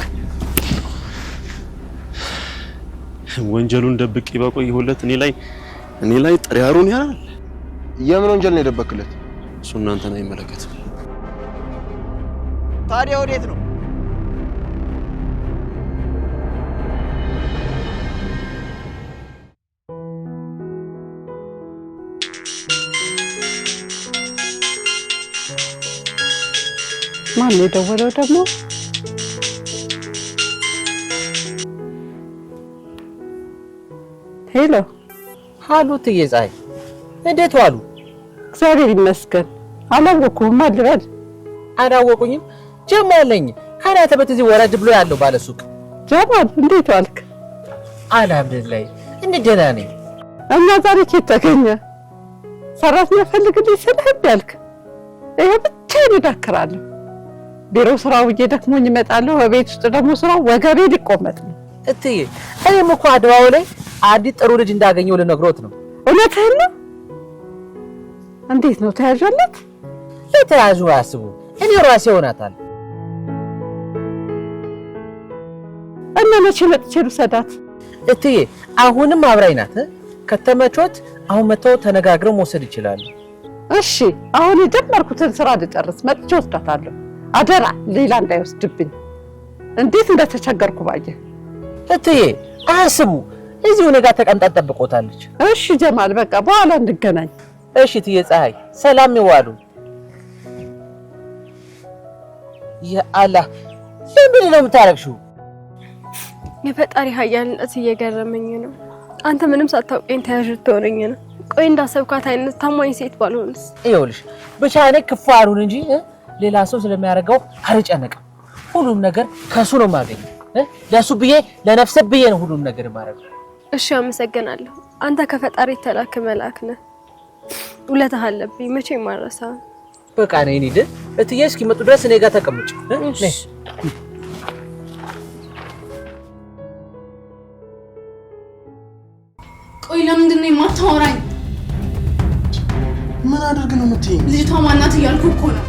ወንጀሉን ደብቄ ባቆየሁለት እኔ ላይ ጥሪያሩን ያላል። የምን ወንጀል ነው የደበክለት? እሱ እናንተን አይመለከትም። ታዲያ ወዴት ነው? ማን የደወለው ደግሞ? ሄሎ ሃሎ ትዬ ፀሐይ እንዴት ዋሉ? እግዚአብሔር ይመስገን። አላወኩም። ማን ልበል? አላወቁኝም። ጀማል ነኝ ከናንተ ቤት እዚህ ወረድ ብሎ ያለው ባለሱቅ። ጀማል እንዴት ዋልክ? አልሐምዱሊላህ እንዴት ደህና ነኝ። እና ዛሬ ኬት ተገኘ? ሰራተኛ ፈልግልኝ ስልህ እምቢ አልክ። ይሄ ብቻዬን እዳክራለሁ። ቢሮ ስራው እየደክሞኝ እመጣለሁ። በቤት ውስጥ ደግሞ ስራው ወገቤ ሊቆመጥ ነው። እትዬ እኔም እኮ አድዋው ላይ አንዲት ጥሩ ልጅ እንዳገኘው ልነግሮት ነው። እውነትህን ነው? እንዴት ነው ተያዣለት? ለተያዙ አስቡ። እኔ ራሴ ሆናታል። እና መቼ መጥቼ ልውሰዳት? እትዬ አሁንም አብራኝ ናት። ከተመቾት አሁን መተው ተነጋግረው መውሰድ ይችላሉ። እሺ አሁን የጀመርኩትን ስራ ልጨርስ መጥቼ ወስዳታለሁ። አደራ ሌላ እንዳይወስድብኝ። እንዴት እንደተቸገርኩ ባየ። እትዬ አስቡ። እዚሁ እኔ ጋር ተቀምጣ ጠብቆታለች። እሺ ጀማል በቃ በኋላ እንገናኝ። እሺ እትዬ ፀሐይ ሰላም ይዋሉ። የአላህ ለምን ነው የምታረግሽው? የፈጣሪ ኃያልነት እየገረመኝ ነው። አንተ ምንም ሳታውቀኝ ተያዥ ትሆነኝ ነው። ቆይ እንዳሰብካት አይነት ታማኝ ሴት ባልሆንስ? ይኸውልሽ ብቻ እኔ ክፉ አሉን እንጂ ሌላ ሰው ስለሚያደርገው አልጨነቅም። ሁሉም ነገር ከሱ ነው የማገኘው። ለሱ ብዬ ለነፍሴ ብዬ ነው ሁሉም ነገር የማደርገው። እሺ አመሰግናለሁ። አንተ ከፈጣሪ ተላክ መልአክ ነህ። ውለታህ አለብኝ መቼም አልረሳም። በቃ ነኝ እንሂድ። እትዬ እስኪመጡ ድረስ እኔ ጋር ተቀመጭ። ነይ ቆይ ለምንድን ነው የማታወራኝ? ምን አድርግ ነው የምትይኝ? ልጅቷ ማናት እያልኩ እኮ ነው።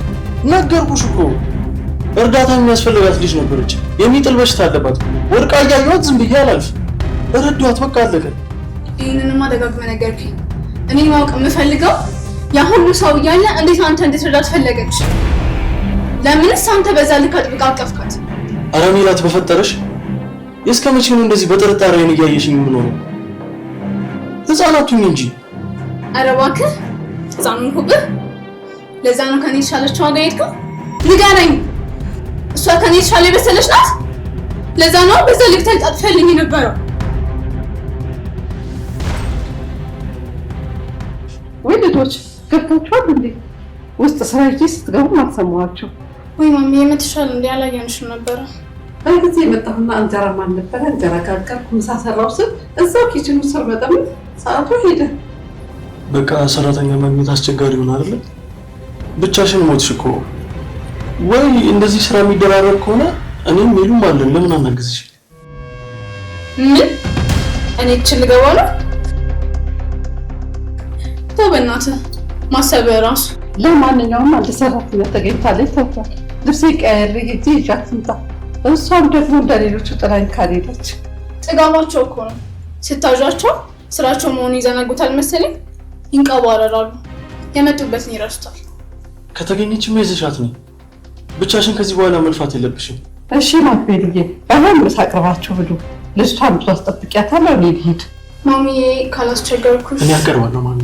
ነገርኩሽ እኮ እርዳታ የሚያስፈልጋት ልጅ ነበረች። የሚጥል በሽታ አለባት። ወድቃ እያየኋት ዝም ብዬ አላልፍ። ረዷት፣ በቃ አለቀ። ይህንንማ ደጋግመህ ነገርከኝ። እኔ ማወቅ የምፈልገው ያ ሁሉ ሰው እያለ እንዴት አንተ እንድትረዳት ፈለገች? ለምንስ አንተ በዛ ልክ አጥብቃ አቀፍካት? ኧረ ሜላት በፈጠረሽ እስከ መቼ ነው እንደዚህ በጥርጣሬ አይን እያየሽኝ የምኖረው? ህፃናቱኝ እንጂ። ኧረ እባክህ ህፃኑን ሁብህ። ለዛ ነው ከኔ የተሻለች ዋጋ ሄድከው? ንገረኝ። እሷ ከኔ የተሻለ የበሰለች ናት? ለዛ ነው በዛ ልክ ተልጣጥፈልኝ የነበረው? ወይ ልጆች ገብታችኋል እንዴ? ውስጥ ስራ ይዤ ስትገቡ አልሰማኋቸው። ወይ ማሚ የምትሻል እንዴ? አላየንሽም ነበረ። በጊዜ የመጣሁና እንጀራ ማን ነበረ እንጀራ ጋገርኩ፣ ምሳ ሰራሁ ስል እዛው ኪችኑ ስር መጠም ሰዓቱ ሄደ። በቃ ሰራተኛ ማግኘት አስቸጋሪ ሆነ አይደል? ብቻሽን ሞትሽ እኮ። ወይ እንደዚህ ስራ የሚደራረብ ከሆነ እኔም ሜሉም አለን፣ ለምን አናግዝሽ? ምን እኔ እችል ገባ ነው? ተው በእናትህ ማሰብ ራሱ። ለማንኛውም አንድ ሰራተኛ ተገኝታለች ተብሏል። ልብሴ ቀያየር ሄጄ ይዣት ልምጣ። እሷም ደግሞ እንደሌሎቹ ጥላኝ ካልሄደች። ጥጋባቸው እኮ ነው። ስታዣቸው ስራቸው መሆኑን ይዘነጉታል መሰለኝ። ይንቀባረራሉ። የመጡበትን ይረሱታል። ከተገኘችም ይዘሻት ነው። ብቻሽን ከዚህ በኋላ መልፋት የለብሽም። እሺ ማክቤልዬ፣ ባይሆን ምሳ አቅርባችሁ ብሉ። ልጅቷን ብዙ አስጠብቂያታለሁ። እኔ ልሂድ። ማሚዬ ካላስቸገርኩሽ። እኔ አቀርባለሁ ማሚ።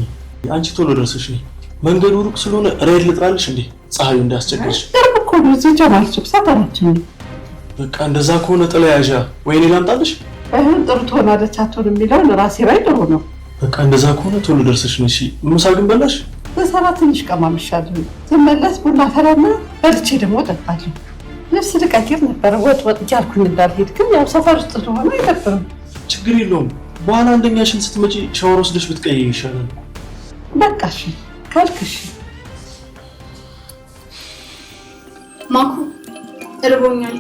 አንቺ ቶሎ ደርሰሽ ነይ። መንገዱ ሩቅ ስለሆነ ራይድ ልጥራልሽ እንዴ? ፀሐዩ እንዳያስቸግርሽ። ቅርብ እኮ ነው። እዚህ ጀማል ሱቅ ሰፈራችን ነው። በቃ እንደዛ ከሆነ ጥላ ያዣ ወይ እኔ ላምጣልሽ? ባይሆን ጥሩ ትሆናለች አትሆን የሚለውን ራሴ ላይ ጥሩ ነው። በቃ እንደዛ ከሆነ ቶሎ ደርሰሽ ነይ። እሺ ምሳ ግን በላሽ? በሰራ ትንሽ ቀማምሻለሁ። ስመለስ ቡና ፈላና በልቼ ደግሞ እጠጣለሁ። ልብስ ልቀይር ነበር ወጥ እያልኩኝ እንዳልሄድ፣ ግን ያው ሰፈር ውስጥ ስለሆነ አይደብርም። ችግር የለውም። በኋላ አንደኛሽን ስትመጪ ሻወር ወስደሽ ብትቀይሪ ይሻላል። በቃ እሺ ካልክሽ። ማኩ እርቦኛል፣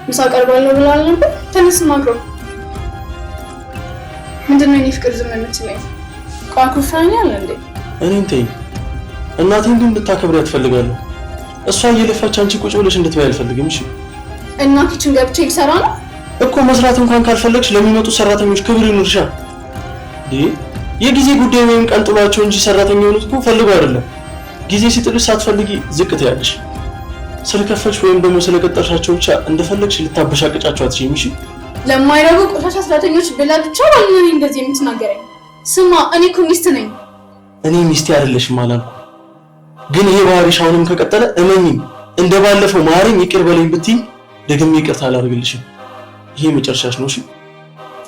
ምሳ ቀርባለሁ ብላል ነበር። ተነስ ማክሮ። ምንድን ነው የኔ ፍቅር ዝም የምትለኝ? ቋኩፋኛል እንዴ? እኔን ተይኝ። እናቴን ግን እንድታከብሪያት እፈልጋለሁ። እሷ እየለፋች አንቺ ቁጭ ብለሽ እንድትበይ አልፈልግም። እሺ እና ኪችን ገብቼ ልሰራ ነው እኮ። መስራት እንኳን ካልፈለግሽ ለሚመጡ ሰራተኞች ክብር ይኑርሻ። የጊዜ ጉዳይ ወይም ቀን ጥሏቸው እንጂ ሰራተኛ የሆኑት እኮ ፈልገው አይደለም። ጊዜ ሲጥልሽ ሳትፈልጊ ዝቅ ትያለሽ። ስለከፈልሽ ወይም ደግሞ ስለቀጠርሻቸው ብቻ እንደፈለግሽ ልታበሻቅጫቸው አትችይም። እሺ ለማይረቡ ቆሻሻ ሰራተኞች ብላ ብቻ ባልነኝ እንደዚህ የምትናገረኝ? ስማ እኔ እኮ ሚስት ነኝ። እኔ ሚስቴ አይደለሽም አላልኩም፣ ግን ይሄ ባህሪሽ አሁንም ከቀጠለ እመኚኝ፣ እንደባለፈው ማረኝ ይቅር በለኝ ብትይ ደግሜ ይቅርታ አላደርግልሽም። ይሄ መጨረሻሽ ነው። እሺ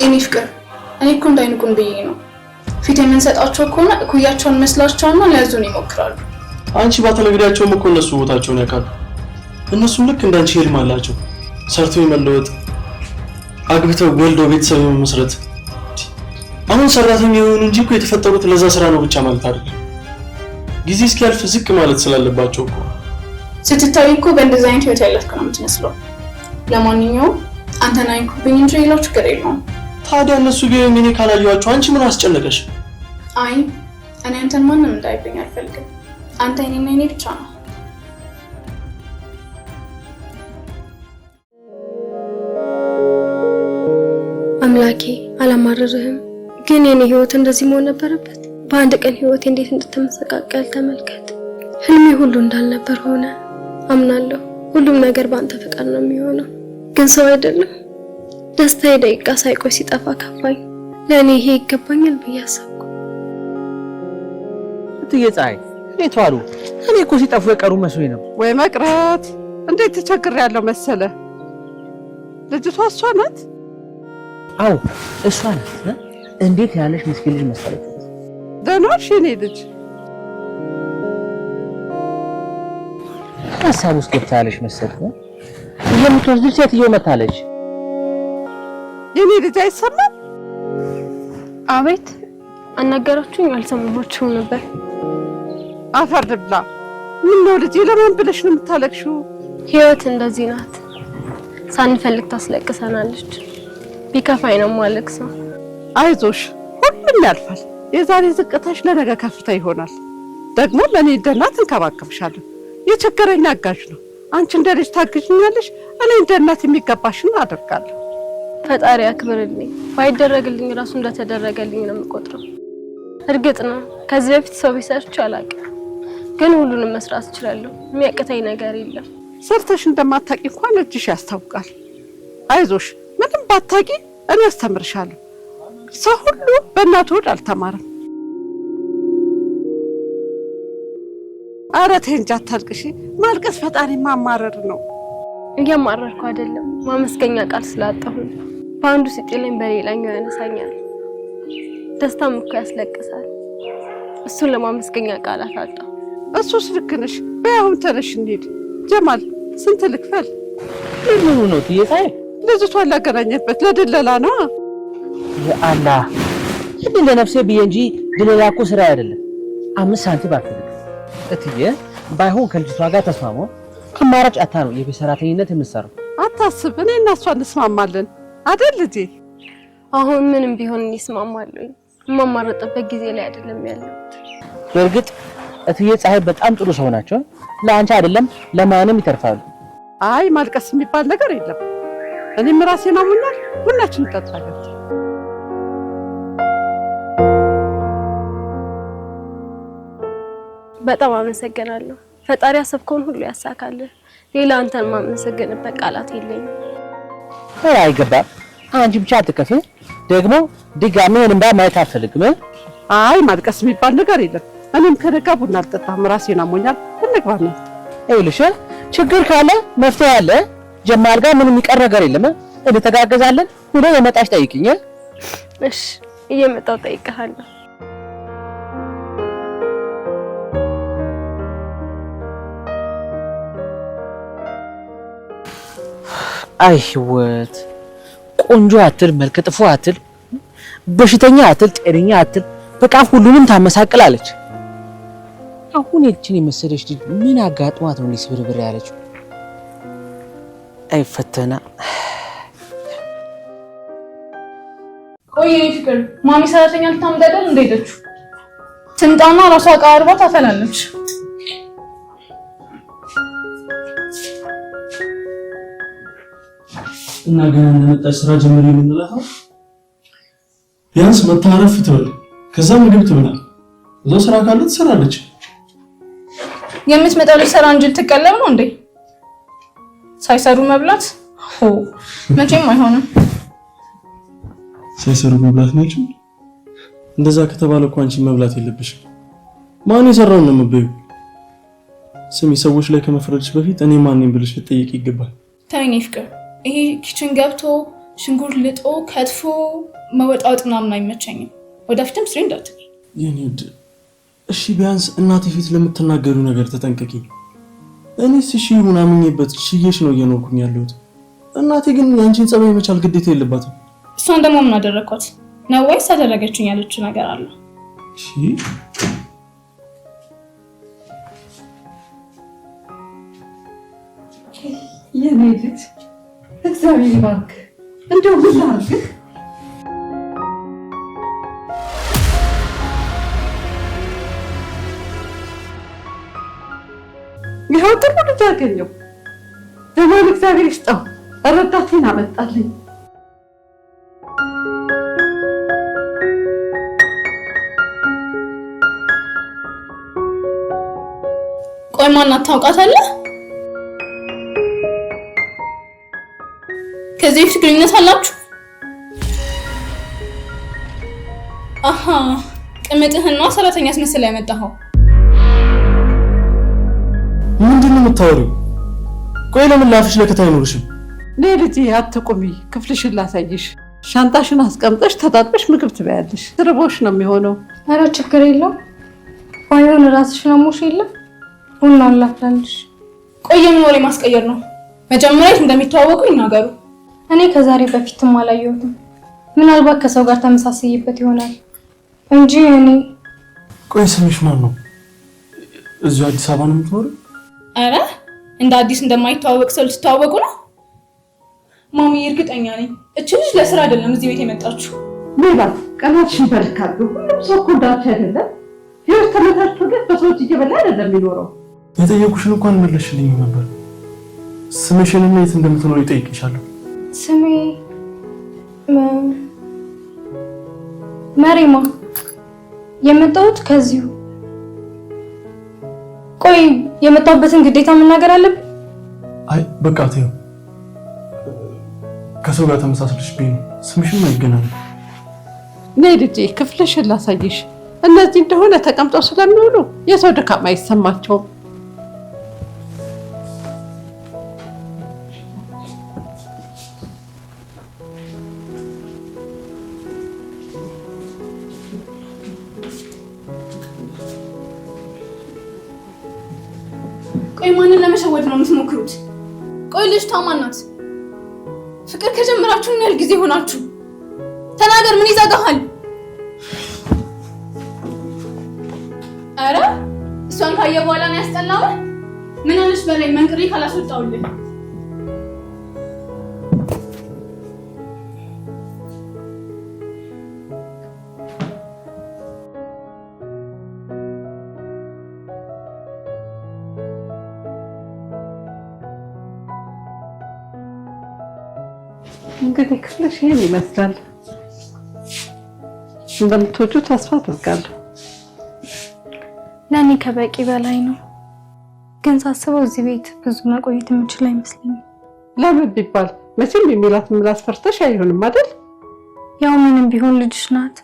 እኔ ፍቅር፣ እኔ እኮ እንዳይንቁን ብዬ ነው። ፊት የምንሰጣቸው ከሆነ እኩያቸውን መስላቸውና ሊያዙን ይሞክራሉ። አንቺ ባትነግሪያቸውም እኮ እነሱ ቦታቸውን ያውቃሉ። እነሱም ልክ እንዳንቺ ህልም አላቸው፣ ሰርቶ የመለወጥ አግብተው ወልደው ቤተሰብ የመመስረት። አሁን ሰራተኛ የሆኑ እንጂ እኮ የተፈጠሩት ለዛ ስራ ነው ብቻ ማለት አይደለም። ጊዜ እስኪያልፍ ዝቅ ማለት ስላለባቸው እኮ። ስትታይ እኮ በእንደዚህ አይነት ህይወት ያለፍክ ነው የምትመስለው። ለማንኛውም አንተን አይንኩብኝ እንጂ ሌላው ችግር የለውም። ታዲያ እነሱ ቢሆን እኔ ካላየኋቸው አንቺ ምን አስጨነቀሽ? አይ እኔ አንተን ማንም እንዳይብኝ አልፈልግም። አንተ እኔና እኔ ብቻ ነው። አምላኬ አላማረርህም፣ ግን የኔ ህይወት እንደዚህ መሆን ነበረበት? በአንድ ቀን ህይወቴ እንዴት እንድትመሰቃቀል ተመልከት። ህልሜ ሁሉ እንዳልነበር ሆነ። አምናለሁ ሁሉም ነገር በአንተ ፈቃድ ነው የሚሆነው፣ ግን ሰው አይደለም። ደስታዬ ደቂቃ ሳይቆይ ሲጠፋ ከፋኝ። ለእኔ ይሄ ይገባኛል ብዬ አሰብኩ። እትዬ ፀሐይ እንዴት ዋሉ? እኔ እኮ ሲጠፉ የቀሩ መስሎኝ ነው። ወይ መቅረት፣ እንዴት ተቸግሬያለሁ መሰለ። ልጅቷ እሷ ናት? አዎ እሷ ናት። እንዴት ያለሽ ምስኪን ልጅ መሰለች። ደህና ነሽ የኔ ልጅ? ሀሳብ ውስጥ ገብታ ያለሽ መሰለኝ። የምትወስድ ሴትዮ መታለች። የኔ ልጅ አይሰማም? አቤት። አናገራችሁኝ? አልሰማችሁም ነበር። አፈር ልብላ። ምነው ልጄ፣ ለማን ብለሽ ነው የምታለቅሽው? ህይወት እንደዚህ ናት። ሳንፈልግ ታስለቅሰናለች። ቢከፋኝ ነው የማለቅሰው። አይዞሽ፣ ሁሉም ያልፋል። የዛሬ ዝቅታሽ ለነገ ከፍታ ይሆናል። ደግሞ ለእኔ እንደና ትንከባከብሻለሁ። የቸገረኝ አጋዥ ነው። አንቺ እንደ ልጅ ታግዥኛለሽ፣ እኔ እንደ እናት የሚገባሽን አደርጋለሁ። ፈጣሪ አክብርልኝ። ባይደረግልኝ ራሱ እንደተደረገልኝ ነው የምቆጥረው። እርግጥ ነው ከዚህ በፊት ሰው ቢሰርች አላውቅም፣ ግን ሁሉንም መስራት እችላለሁ። የሚያቅተኝ ነገር የለም። ሰርተሽ እንደማታውቂ እንኳን እጅሽ ያስታውቃል። አይዞሽ፣ ምንም ባታውቂ እኔ አስተምርሻለሁ። ሰው ሁሉ በእናቱ ሆድ አልተማረም። ኧረ ተይ እንጂ አታልቅሺ። ማልቀስ ፈጣሪ ማማረር ነው። እያማረርኩ አይደለም፣ ማመስገኛ ቃል ስላጣሁ በአንዱ ሲጥለኝ በሌላኛው ያነሳኛል። ደስታም እኮ ያስለቅሳል። እሱን ለማመስገኛ ቃላት አጣ። እሱስ ልክ ነሽ። በያሁን ተነሽ እንሂድ። ጀማል ስንት ልክፈል? ምኑ ነው ትየሳይ? ልጅቷን ላገናኘበት ለድለላ ነው። የአላህ እንዴ ለነፍሴ ብዬ እንጂ ድለላ እኮ ስራ አይደለም። 5 ሳንቲም አትልቅ እትዬ። ባይሆን ከልጅቷ ጋር ተስማሙ። አማራጭ አታ ነው የቤት ሰራተኝነት የምትሰራው። አታስብ፣ እኔ እና እሷ እንስማማለን አይደል ልጄ? አሁን ምንም ቢሆን እንስማማለሁ። የማማረጥበት ጊዜ ላይ አይደለም ያለው። በእርግጥ እትዬ ፀሐይ በጣም ጥሩ ሰው ናቸው። ለአንቺ አይደለም ለማንም ይተርፋሉ። አይ ማልቀስ የሚባል ነገር የለም። እኔም ራሴን አሞኛል። ሁላችንም እንጠጣለን። በጣም አመሰግናለሁ። ፈጣሪ ያሰብከውን ሁሉ ያሳካልህ። ሌላ አንተን ማመሰግንበት ቃላት የለኝም። አይገባም። አንቺ ብቻ አትከፊ። ደግሞ ድጋሚ እንባ ማየት አልፈልግም። አይ ማልቀስ የሚባል ነገር የለም። እኔም ከነጋ ቡና አልጠጣም። ራሴን አሞኛል። እንግባ ነው። ይኸውልሽ ችግር ካለ መፍትሄ አለ። ጀማል ጋር ምንም የሚቀር ነገር የለም። እንተጋገዛለን። ሁሉ የመጣሽ ጠይቅኝ። እሺ እየመጣሁ ጠይቅሃለሁ። አይ ህይወት ቆንጆ አትል፣ መልከ ጥፎ አትል፣ በሽተኛ አትል፣ ጤነኛ አትል፣ በቃ ሁሉንም ታመሳቅላለች። አሁን እቺን የመሰለች ልጅ ምን አጋጥሟት ነው ሊስብርብር ያለችው? አይ ፈተና። ቆይ ፍቅር ማሚ ሰራተኛ ልታመጣ አይደል እንደ ሄደችው? ትምጣና ራሷ አቃርባ ታፈላለች። እና ገና እንደመጣች ስራ ጀምሪ የምንላት ነው። ቢያንስ መታረፍ ትበል፣ ከዛ ምግብ ትበላል፣ እዛው ስራ ካለ ትሰራለች። የምትመጣው ልትሰራ እንጂ ልትቀለብ ነው እንዴ? ሳይሰሩ መብላት መቼም አይሆንም። ሳይሰሩ መብላት ነው? እንደዛ ከተባለ እኮ አንቺ መብላት የለብሽም። ማን የሰራውን ነው የምትበይው? ስሚ፣ ሰዎች ላይ ከመፍረድሽ በፊት እኔ ማን ነኝ ብለሽ ልትጠይቂ ይገባል። ተይኝ ፍቅር፣ ይሄ ኪችን ገብቶ ሽንኩርት ልጦ ከትፎ መወጣወጥ ምናምን አይመቸኝም። ወደፊትም ስሪ እንዳትይ የኔ ውድ። እሺ ቢያንስ እናቴ ፊት ለምትናገሪው ነገር ተጠንቀቂ። እኔስ እሺ ይሁን አምኜበት ሽዬሽ ነው እየኖርኩኝ ያለሁት። እናቴ ግን ያንቺን ጸባይ መቻል ግዴታ የለባትም። እሷን ደግሞ ምን አደረኳት ነው ወይስ አደረገችኝ ያለችው ነገር አለ? እሺ የኔ ልጅ እግዚአብሔር ይባርክ። እንደው ምን ላድርግ? ይኸው ጥሩ ልጅ አገኘሁ። ጀማል እግዚአብሔር ይስጠው፣ ረዳቴን አመጣልኝ። ቆይ ማናት ታውቃታለህ? ከዚህ በፊት ግንኙነት አላችሁ? አሃ ቅምጥህና ሰራተኛ አስመስላ ያመጣኸው ምንድን ነው የምታወሪው? ቆይ ለምን ላፍሽ ለከታ አይኖርሽም? ነይ ልጄ አትቁሚ፣ ክፍልሽን ላሳይሽ። ሻንጣሽን አስቀምጠሽ ተጣጥበሽ ምግብ ትበያለሽ። ትርቦሽ ነው የሚሆነው። ኧረ ችግር የለውም። ባይሆን ራስሽ ለሞሽ የለም ቡና ላፍላለሽ። ቆይ ምን ወሬ ማስቀየር ነው? መጀመሪያ እንደሚተዋወቁ ይናገሩ። እኔ ከዛሬ በፊትም አላየሁትም። ምናልባት ከሰው ጋር ተመሳሳይበት ይሆናል እንጂ እኔ። ቆይ ስምሽ ማን ነው? እዚሁ አዲስ አበባ ነው የምትኖሪው? አረ እንደ አዲስ እንደማይተዋወቅ ሰው ልትተዋወቁ ነው? ማሚ እርግጠኛ ነኝ እቺ ልጅ ለስራ አይደለም እዚህ ቤት የመጣችው። ሜላት ቀናትሽን በልካሉ። ሁሉም ሰው እኮ እንዳንቺ አይደለም። ህይወት ተመታችቶለት በሰዎች እየበላ አይደለም የሚኖረው። የጠየቁሽን እንኳን መለስሽልኝ ነበር። ስምሽንና የት እንደምትኖሪ ጠይቄሻለሁ። ስሜ መሪማ፣ የመጣሁት ከዚሁ። ቆይ የመጣሁበትን ግዴታ መናገር አለብኝ? አይ በቃ ተይው። ከሰው ጋር ተመሳስለሽብኝ ነው። ስምሽም አይገናኝም። ነይ ልጄ ክፍልሽን ላሳይሽ። እነዚህ እንደሆነ ተቀምጠው ስለሚውሉ የሰው ድካም አይሰማቸውም። ቆይ ማንን ለመሸወድ ነው የምትሞክሩት? ቆይ ልጅቷ ማን ናት? ፍቅር ከጀመራችሁ ምን ያህል ጊዜ ሆናችሁ? ተናገር፣ ምን ይዘጋሃል? አረ እሷን ካየ በኋላ ነው ያስጠላው። ምን አለሽ በላይ መንቅሬ ካላስወጣውልህ እንግዲህ ክፍልሽ ይሄን ይመስላል። እንደምትወጂው ተስፋ አድርጋለሁ። ለእኔ ከበቂ በላይ ነው። ግን ሳስበው እዚህ ቤት ብዙ መቆየት የምችል አይመስለኝም። ለምን ቢባል መቼም የሚላት ምላስ ፈርተሽ አይሆንም አይደል? ያው ምንም ቢሆን ልጅሽ ናት።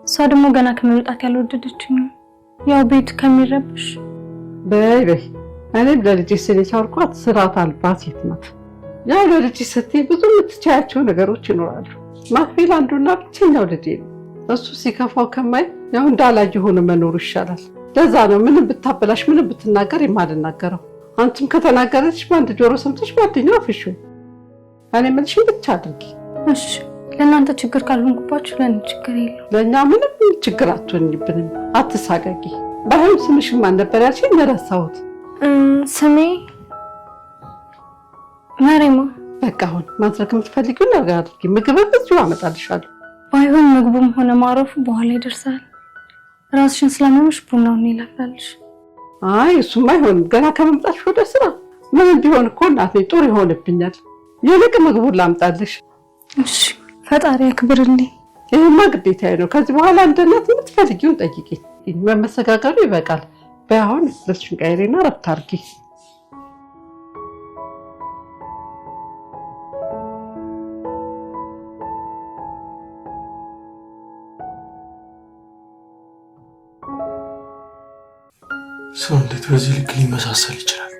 እሷ ደግሞ ገና ከመምጣት ያልወደደችኝ ያው ቤቱ ከሚረብሽ በይ በይ። እኔም ለልጄ ስል የቻልኳት ስርዓት አልባ ሴት ናት። ያው ለልጅ ስትይ ብዙ የምትቻያቸው ነገሮች ይኖራሉ። ማክቤል አንዱና ብቸኛው ልጄ ነው። እሱ ሲከፋው ከማይ ያው እንዳላየ ሆኖ መኖሩ ይሻላል። ለዛ ነው ምንም ብታበላሽ ምንም ብትናገር የማልናገረው። አንቺም ከተናገረች በአንድ ጆሮ ሰምተሽ በአንደኛው አፍሽ። እኔ የምልሽን ብቻ አድርጊ እሺ። ለእናንተ ችግር ካልሆንኩባችሁ ለእኔ ችግር የለም። ለእኛ ምንም ችግር አትሆንብንም። አትሳቀቂ። ባይሆን ስምሽን ማን ነበር ያልሽኝ? ረሳሁት። ስሜ መሬማ። በቃ አሁን ማድረግ የምትፈልጊው ነገር አድርጊ። ምግብ እዚሁ አመጣልሻለሁ። ባይሆን ምግቡም ሆነ ማረፉ በኋላ ይደርሳል። ራስሽን ስላመመሽ ቡናውን ይላፋልሽ። አይ እሱማ አይሆንም። ገና ከመምጣትሽ ወደ ስራ ምንም ቢሆን እኮ እናቴ ጦር ይሆንብኛል። ይልቅ ምግቡን ላምጣልሽ። እሺ፣ ፈጣሪ ያክብርልኝ። ይሄማ ግዴታዬ ነው። ከዚህ በኋላ እንደ እናት የምትፈልጊውን ጠይቂ። መመሰጋገሩ ይበቃል። በአሁን ልብስሽን ቀይሬና ረፍት አድርጊ። ሰው እንዴት በዚህ ልክ ሊመሳሰል ይችላል?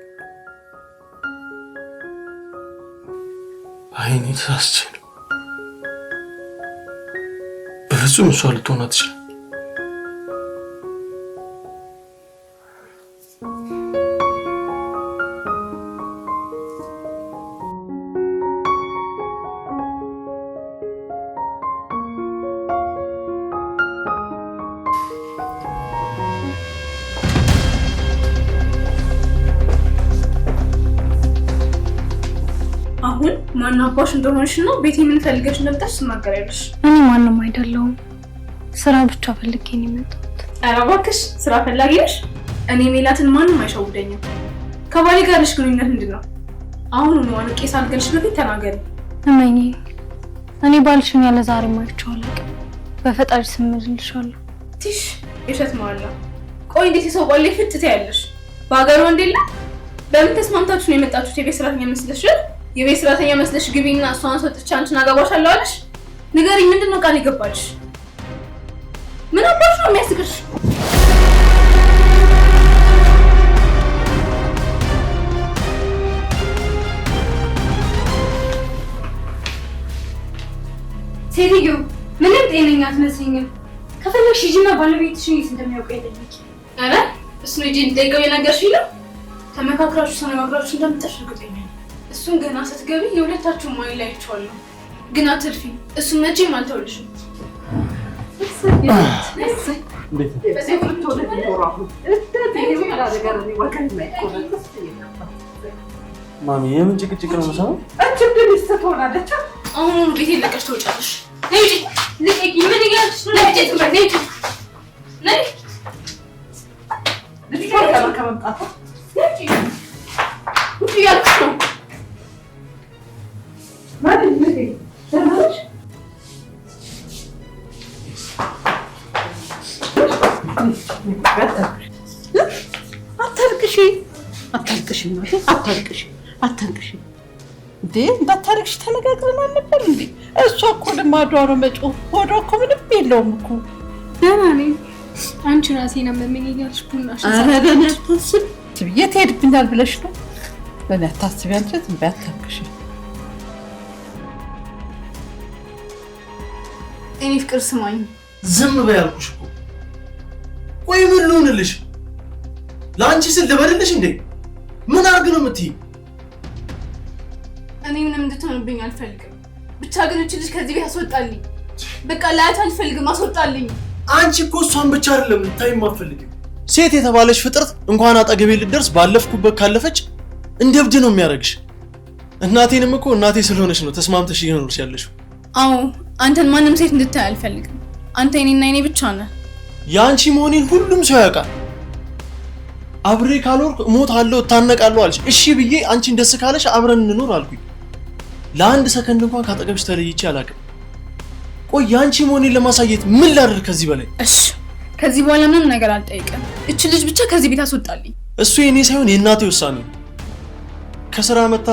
አይኔ ተሳስቼ ነው። በፍጹም እሷ ልትሆን አትችልም። አሁን ማን አባሽ እንደሆንሽና ቤት ምን ፈልገሽ እንደምጣሽ ትናገሪያለሽ። እኔ ማንም አይደለሁም። ስራ ብቻ ፈልጌ ነው የመጣሁት። ኧረ እባክሽ ስራ ፈላጊ ነሽ? እኔ ሜላትን ማንም አይሸውደኝም። ከባሌ ጋር ያለሽ ግንኙነት ምንድን ነው? አሁን ነው አንቄ ሳልገልሽ በፊት ተናገሪ። እመኚ፣ እኔ ባልሽን ያለ ዛሬ ማይቻለሁ። በፈጣሪ ስም እልልሻለሁ። ትሽ የሸት ማላ። ቆይ እንዴት የሰው ባል ላይ ፍትት ያለሽ? በሀገሩ እንደሌለ በምን ተስማምታችሁ ነው የመጣችሁት? የቤት ሰራተኛ መስለሽ የቤት ሰራተኛ መስለሽ ግቢና እሷን ሰጥቼ አንቺን አገባሻለሁ አለሽ? ንገሪኝ፣ ምንድነው ቃል ይገባልሽ? ምን አባሽ ነው የሚያስቅሽ? ሴትዮ ምንም ጤነኛ አትመስይኝም። ከፈለግሽ ሂጂና ባለቤትሽን የት እንደሚያውቀው ይጠይቂ። ኧረ እሱን ሂጂ እንድጠይቀው የነገርሽኝ ነው? ተመካክራችሁ ተነጋግራችሁ እንደምታሸርግልኝ እሱን ገና ስትገቢ የሁለታችሁን ማይል ላይ አይቼዋለሁ። ግን አትልፊ፣ እሱን መቼም አልተውልሽም። ማሚ የምን ጭቅጭቅ ነው መሰለው? አሁኑኑ ቤት ለቀሽ ትወጫለሽ። ነይ ውጪ! ልቀቂ! ምን እያልሽ ነው? ነይ ውጪ! ትበል! ነይ ውጪ! ነይ! ውጪ እያልኩሽ ነው። አታልቅሽ፣ አታልቅሽ፣ አታልቅሽ፣ አታልቅሽ። እንዴ እንዳታልቅሽ ተነጋግረን አልነበር እንዴ? እሷ እኮ ልማዷ ነው መጮህ። ሆዷ እኮ ምንም የለውም እኮ። ደህና ነኝ። አንቺ ራሴን አመመኝ እያልሽ ቡናሽ። ኧረ በእኔ አታስቢ። የት ሄድብኛል ብለሽ ነው? በእኔ አታስቢ። አንቺ ዝም በይ፣ አታልቅሽ። እኔ ፍቅር ስማኝ። ዝም በይ አልኩሽ እኮ። ቆይ ምን ልሁንልሽ? ለአንቺ ስል ልበልልሽ እንዴ? ምን አድርግ ነው የምትይ? እኔ ምንም እንድትሆንብኝ አልፈልግም። ብቻ ግን እቺ ልጅ ከዚህ ቤት አስወጣልኝ። በቃ ላያት አልፈልግም፣ አስወጣልኝ። አንቺ እኮ እሷን ብቻ አይደለም ልታይም አትፈልጊም። ሴት የተባለች ፍጥረት እንኳን አጠገቤ ልደርስ ባለፍኩበት ካለፈች እንደ እብድ ነው የሚያደርግሽ። እናቴንም እኮ እናቴ ስለሆነች ነው ተስማምተሽ እየኖርሽ ያለሽው። አዎ አንተን ማንም ሴት እንድታይ አልፈልግም። አንተ እኔና እኔ ብቻ ነህ። የአንቺ መሆኔን ሁሉም ሰው ያውቃል። አብሬ ካልወርኩ እሞታለሁ እታነቃለሁ አልሽ። እሺ ብዬ አንቺን ደስ ካለሽ አብረን እንኖር አልኩኝ። ለአንድ ሰከንድ እንኳን ካጠገብሽ ተለይቼ አላውቅም። ቆይ የአንቺ መሆኔን ለማሳየት ምን ላድርግ ከዚህ በላይ? እሺ ከዚህ በኋላ ምንም ነገር አልጠይቅም። እቺ ልጅ ብቻ ከዚህ ቤት አስወጣልኝ። እሱ የኔ ሳይሆን የእናቴ ውሳኔ ነው። ከስራ መታ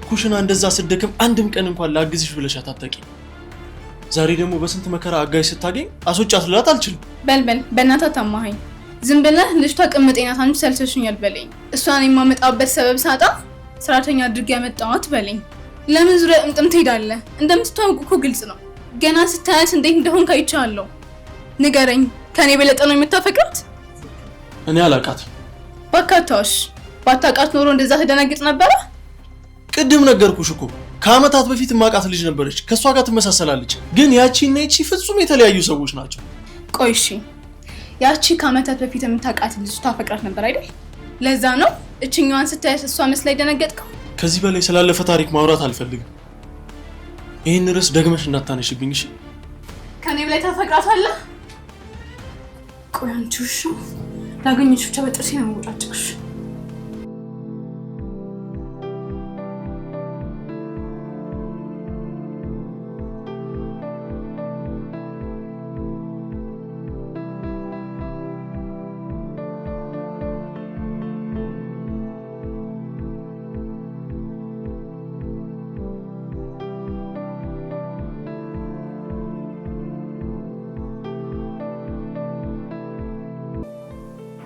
ኩሽና እንደዛ ስደክም አንድም ቀን እንኳን ላግዝሽ ብለሽ አታጠቂ። ዛሬ ደግሞ በስንት መከራ አጋዥ ስታገኝ አስወጫት ልላት አልችልም። በልበል በእናትህ ታማኸኝ። ዝም ብለህ ልጅቷ ቅምጤ ናት አንቺ ሰልችቶኛል በለኝ። እሷን የማመጣበት ሰበብ ሳጣ ሰራተኛ አድርጌ ያመጣኋት በለኝ። ለምን ዙሪያ ጥምጥም ትሄዳለህ? እንደምትተዋወቁ እኮ ግልጽ ነው። ገና ስታያት እንዴት እንደሆንክ አይቻለሁ። ንገረኝ፣ ከኔ በለጠ ነው የምታፈቅራት? እኔ አላውቃትም። ባካታሽ ባታውቃት ኖሮ እንደዛ ተደነግጥ ነበረ? ቅድም ነገርኩሽ እኮ ከአመታት በፊት ማውቃት ልጅ ነበረች። ከሷ ጋር ትመሳሰላለች። ግን ያቺና ይቺ ፍጹም የተለያዩ ሰዎች ናቸው። ቆይ እሺ፣ ያቺ ከአመታት በፊት የምታውቃት ልጅ ታፈቅራት ነበር አይደል? ለዛ ነው እችኛዋን ስታያት እሷ መስላ ይደነገጥከው? ከዚህ በላይ ስላለፈ ታሪክ ማውራት አልፈልግም። ይህን ርዕስ ደግመሽ እንዳታነሽብኝ እሺ? ከኔ በላይ ታፈቅራታለህ? ቆይ አንቺ ውሻ፣ ላገኘሽ ብቻ በጥርሴ ነው የምወጣጭሽ።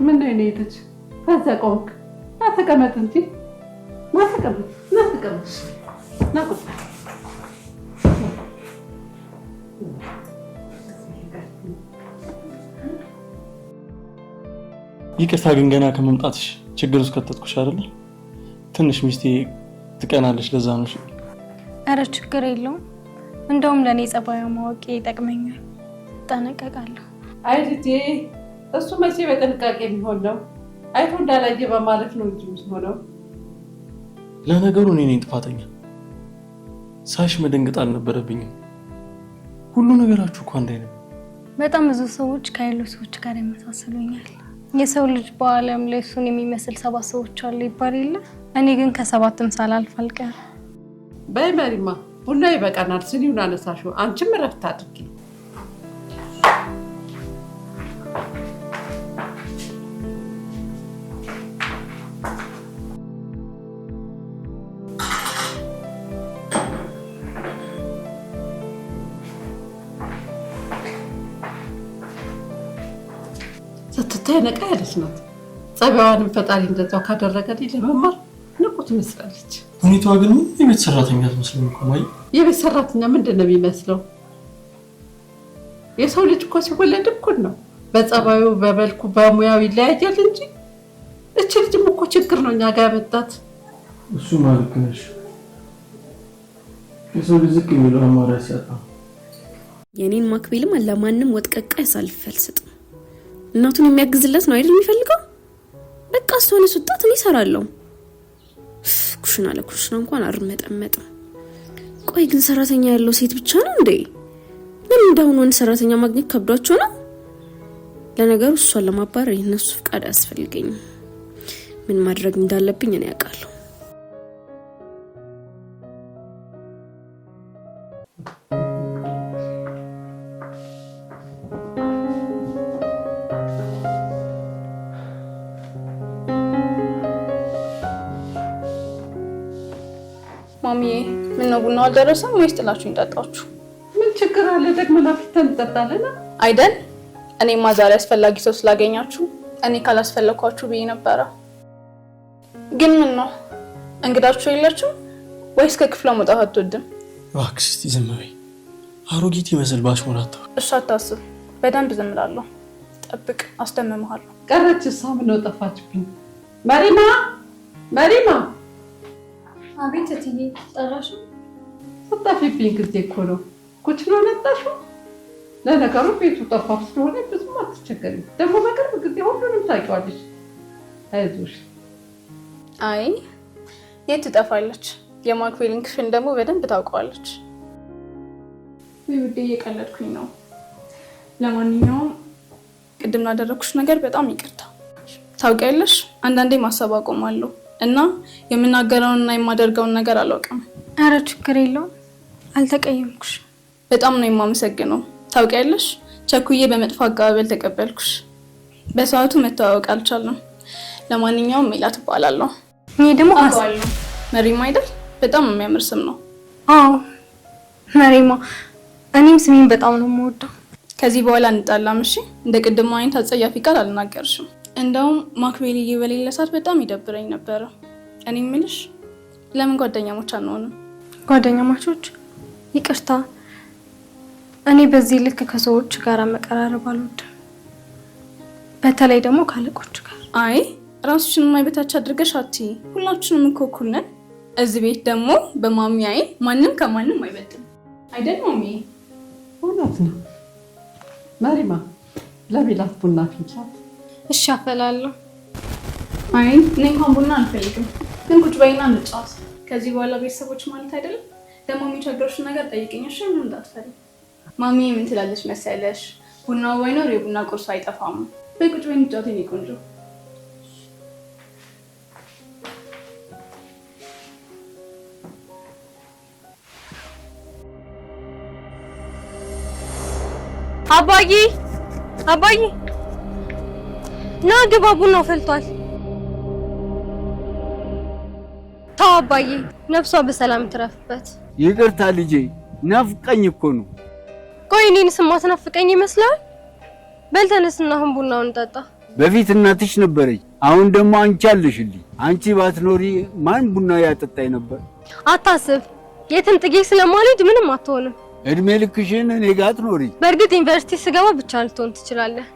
ምን ነው የኔ ልጅ ከዛ ቆንክ? ተቀመጥ እንጂ ተቀመጥ። ና ቁጭ። ይቅርታ ግን ገና ከመምጣትሽ ችግር ውስጥ ከተትኩሽ አይደል? ትንሽ ሚስቴ ትቀናለች፣ ለዛ ነው። አረ ችግር የለውም። እንደውም ለኔ ጸባዩ ማወቅ ይጠቅመኛል። እጠነቀቃለሁ። አይ ልጄ፣ እሱ መቼ በጥንቃቄ የሚሆን ነው? አይቶ እንዳላየ በማለት ነው እንጂ የምትሆነው። ለነገሩ እኔ ነኝ ጥፋተኛ። ሳሽ መደንገጥ አልነበረብኝም። ሁሉ ነገራችሁ እኮ አንድ አይነት። በጣም ብዙ ሰዎች ከሌሎ ሰዎች ጋር ያመሳስሉኛል። የሰው ልጅ በዓለም ላይ እሱን የሚመስል 7 ሰዎች አሉ ይባል የለ? እኔ ግን ከ7ም ሳላልፍ አልቀርም። በይ መሪማ፣ ቡና ይበቃናል። ስኒውን አነሳሽው። አንቺም እረፍት አድርጊ። ስትታይ ነቃ ያለች ናት። ጸባዋንም ፈጣሪ እንደዛው ካደረገልኝ ለመማር ንቁ ትመስላለች። ሁኔታዋ ግን የቤት ሰራተኛ ትመስለኝ እኮ ማይ። የቤት ሰራተኛ ምንድን ነው የሚመስለው? የሰው ልጅ እኮ ሲወለድ እኩል ነው። በጸባዩ፣ በመልኩ፣ በሙያው ይለያያል እንጂ እቺ ልጅም እኮ ችግር ነው እኛ ጋር ያመጣት። እሱ ማለት ነሽ። የሰው ልጅ ዝቅ የሚለው አማራጭ ሲያጣ የኔን ማክቤልም ለማንም ወጥቀቃ ያሳልፍ አልሰጥም። እናቱን የሚያግዝለት ነው አይደል የሚፈልገው? በቃ እሷን ስጣት እኔ እሰራለሁ። ኩሽና ለኩሽና እንኳን አርመጠመጥም። ቆይ ግን ሰራተኛ ያለው ሴት ብቻ ነው እንዴ? ምን እንደሆነ ወንድ ሰራተኛ ማግኘት ከብዷቸው ነው? ለነገሩ እሷን ለማባረር የነሱ ፍቃድ አያስፈልገኝም። ምን ማድረግ እንዳለብኝ እኔ ያውቃለሁ። ማሚዬ ምን ነው ቡናው አልደረሰም ወይስ ጥላችሁኝ ጠጣችሁ? ምን ችግር አለ? ደግሞ ላፍተን እንጠጣለን አይደል? እኔማ ዛሬ አስፈላጊ ሰው ስላገኛችሁ እኔ ካላስፈለኳችሁ ብዬ ነበረ። ግን ምን ነው እንግዳችሁ የላችሁ ወይስ ከክፍሏ መውጣት አትወድም? እባክሽ እስቲ ዝም በይ። አሮጊት ይመስል ባሽሞራታ። እሺ አታስብ፣ በደንብ ዝም እላለሁ። ጠብቅ፣ አስደምምሃለሁ። ቀረች። እሷ ምን ነው ጠፋችብኝ? መሪማ መሪማ አቤት እትዬ ጠራሽ? ስታፊብኝ ጊዜ እኮ ነው ኩች ነው ነጣሽው። ለነገሩ ቤቱ ጠፋፍ ስለሆነ ብዙም አትቸገሪም። ደግሞ በቅርብ ጊዜ ሁሉንም ታውቂዋለሽ። አይዞሽ። አይ የት ትጠፋለች? የማክቤልን ክፍል ደግሞ በደንብ ታውቀዋለች። ውዴ እየቀለድኩኝ ነው። ለማንኛውም ቅድም ላደረኩሽ ነገር በጣም ይቅርታ። ታውቂያለሽ አንዳንዴ ማሰብ አቆማለሁ እና የምናገረውንና የማደርገውን ነገር አላውቅም። አረ ችግር የለውም አልተቀየምኩሽ። በጣም ነው የማመሰግነው። ታውቂያለሽ ቸኩዬ በመጥፎ አቀባበል ተቀበልኩሽ። በሰዓቱ መተዋወቅ አልቻልንም። ለማንኛውም ሜላት እባላለሁ። እኔ ደግሞ አውቀዋለሁ። መሪማ አይደል? በጣም የሚያምር ስም ነው። አዎ መሪማ። እኔም ስሜን በጣም ነው የምወደው። ከዚህ በኋላ እንጣላም እሺ? እንደ ቅድም አይነት አጸያፊ ቃል አልናገርሽም። እንደውም ማክቤልዬ በሌለ ሰዓት በጣም ይደብረኝ ነበረ። እኔ የምልሽ ለምን ጓደኛሞች አንሆንም? ጓደኛማቾች? ይቅርታ እኔ በዚህ ልክ ከሰዎች ጋር መቀራረብ አልወድም፣ በተለይ ደግሞ ካለቆች ጋር። አይ ራስሽን የማይበታች አድርገሽ አትይ። ሁላችንም እኮ እኩል ነን። እዚህ ቤት ደግሞ በማሚ አይን ማንም ከማንም አይበልጥም አይደል ማሚ? እውነት ነው። መሪማ ለሜላት ቡና አፍልቻት። እሺ አፈላለሁ። አይ እኔ እንኳን ቡና አልፈልግም፣ ግን ቁጭ በይና እንጫወት። ከዚህ በኋላ ቤተሰቦች ማለት አይደለም። ደግሞ የሚቸግርሽን ነገር ጠይቅኝ እሺ? ምንም እንዳትፈሪ። ማሚ ምን ትላለች መሰለሽ? ቡናው ባይኖር የቡና ቁርሱ አይጠፋም። በይ ቁጭ በይ እንጫወት የኔ ቆንጆ። አባዬ አባዬ ና ግባ፣ ቡናው ፈልቷል። ተው አባዬ፣ ነፍሷ በሰላም ትረፍበት። ይቅርታ ልጄ፣ ናፍቀኝ እኮ ነው። ቆይ እኔን ስማትናፍቀኝ ይመስላል? በል ተነስና አሁን ቡናውን እንጠጣ። በፊት እናትሽ ነበረች፣ አሁን ደግሞ አንቺ አለሽልኝ። አንቺ ባትኖሪ ማን ቡና ያጠጣኝ ነበር? አታስብ፣ የትም ጥጌ ስለማልሄድ ምንም አትሆንም። እድሜ ልክሽን እኔ ጋር ትኖሪ። በእርግጥ ዩኒቨርሲቲ ስገባ ብቻ ልትሆን ትችላለህ።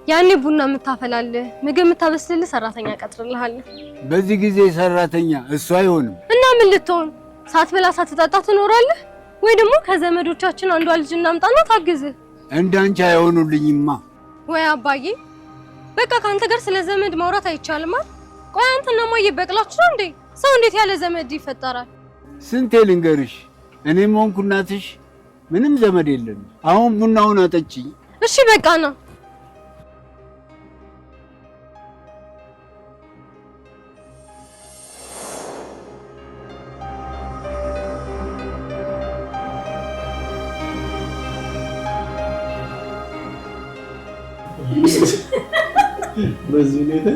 ያኔ ቡና የምታፈላልህ፣ ምግብ የምታበስልልህ ሰራተኛ ቀጥርልሃለሁ። በዚህ ጊዜ ሰራተኛ እሱ አይሆንም። እና ምን ልትሆን? ሳትበላ ሳትጠጣ ትኖራለህ? ወይ ደግሞ ከዘመዶቻችን አንዷ ልጅ እናምጣና ታግዝህ። እንዳንቺ አይሆኑልኝማ። ወይ አባዬ፣ በቃ ካንተ ጋር ስለ ዘመድ ማውራት አይቻልም። ቆይ አንተና ማየ በቅላችሁ ነው እንዴ? ሰው እንዴት ያለ ዘመድ ይፈጠራል? ስንቴ ልንገርሽ፣ እኔም ሆንኩ እናትሽ ምንም ዘመድ የለም። አሁን ቡናውን አጠጪኝ። እሺ በቃ ና። በዚህ ሁኔታ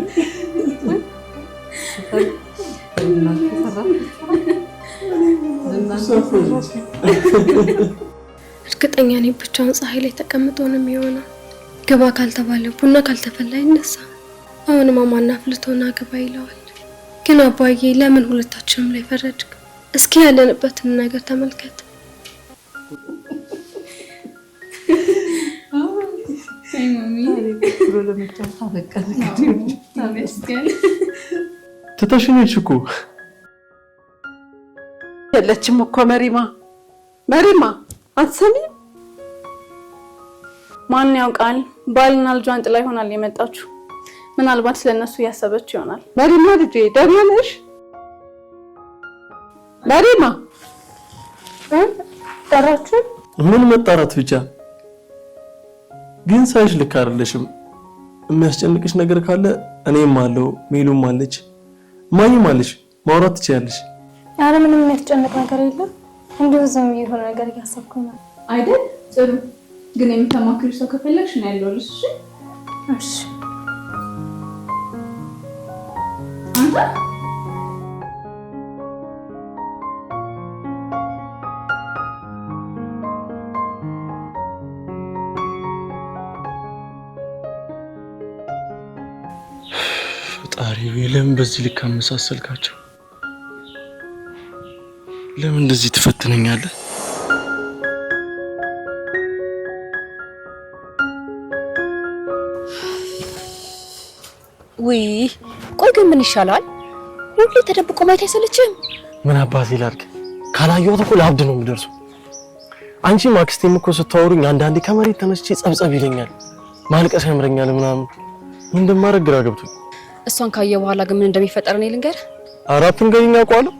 እርግጠኛ ነኝ ብቻውን ፀሐይ ላይ ተቀምጦ ነው የሚሆነው። ግባ ካልተባለ ቡና ካልተፈላ ይነሳ። አሁንማ ማን አፍልቶና ግባ ይለዋል። ግን አባዬ ለምን ሁለታችንም ላይ ፈረድክ? እስኪ ያለንበትን ነገር ተመልከት። ትተሽነች እኮ የለችም እኮ መሪማ። መሪማ አትሰሚም? ማን ያውቃል? ባልና ልጇን ጥላ ይሆናል የመጣችው። ምናልባት ስለነሱ እያሰበች ይሆናል። መሪማ ልጄ ደህና ነሽ? መሪማ ጠራችሁ? ምን መጣራት ብቻ። ግን ሳይሽ ልክ አይደለሽም። የሚያስጨንቅሽ ነገር ካለ እኔም አለው፣ ሜሉም አለች፣ ማኝም አለች፣ ማውራት ትችያለሽ። ኧረ ምንም የሚያስጨንቅ ነገር የለም። እንዲሁ ዝም የሆነ ነገር እያሰብኩኝ ነው አይደል? ጥሩ። ግን የምታማክሪ ሰው ከፈለግሽ ነው ያለውልሽ። እሺ እሺ። አንተ ፈጣሪ ለምን በዚህ ልክ አመሳሰልካቸው? ለምን እንደዚህ ትፈትነኛለህ? ውይ ቆይ ግን ምን ይሻላል? ሁሌ ተደብቆ ማየት አይሰለችም? ምን አባቴ ላድርግ? ካላየኋት እኮ ለአብድ ነው የምደርሰው። አንቺ ማክስቴም እኮ ስታወሩኝ አንዳንዴ ከመሬት ተነስቼ ጸብጸብ ይለኛል፣ ማልቀስ ያምረኛል ምናምን። ምን እንደማደርግ ግራ ገብቶኝ። እሷን ካየ በኋላ ግን ምን እንደሚፈጠር እኔ ልንገር? አራቱን ገኝ አውቀዋለሁ፣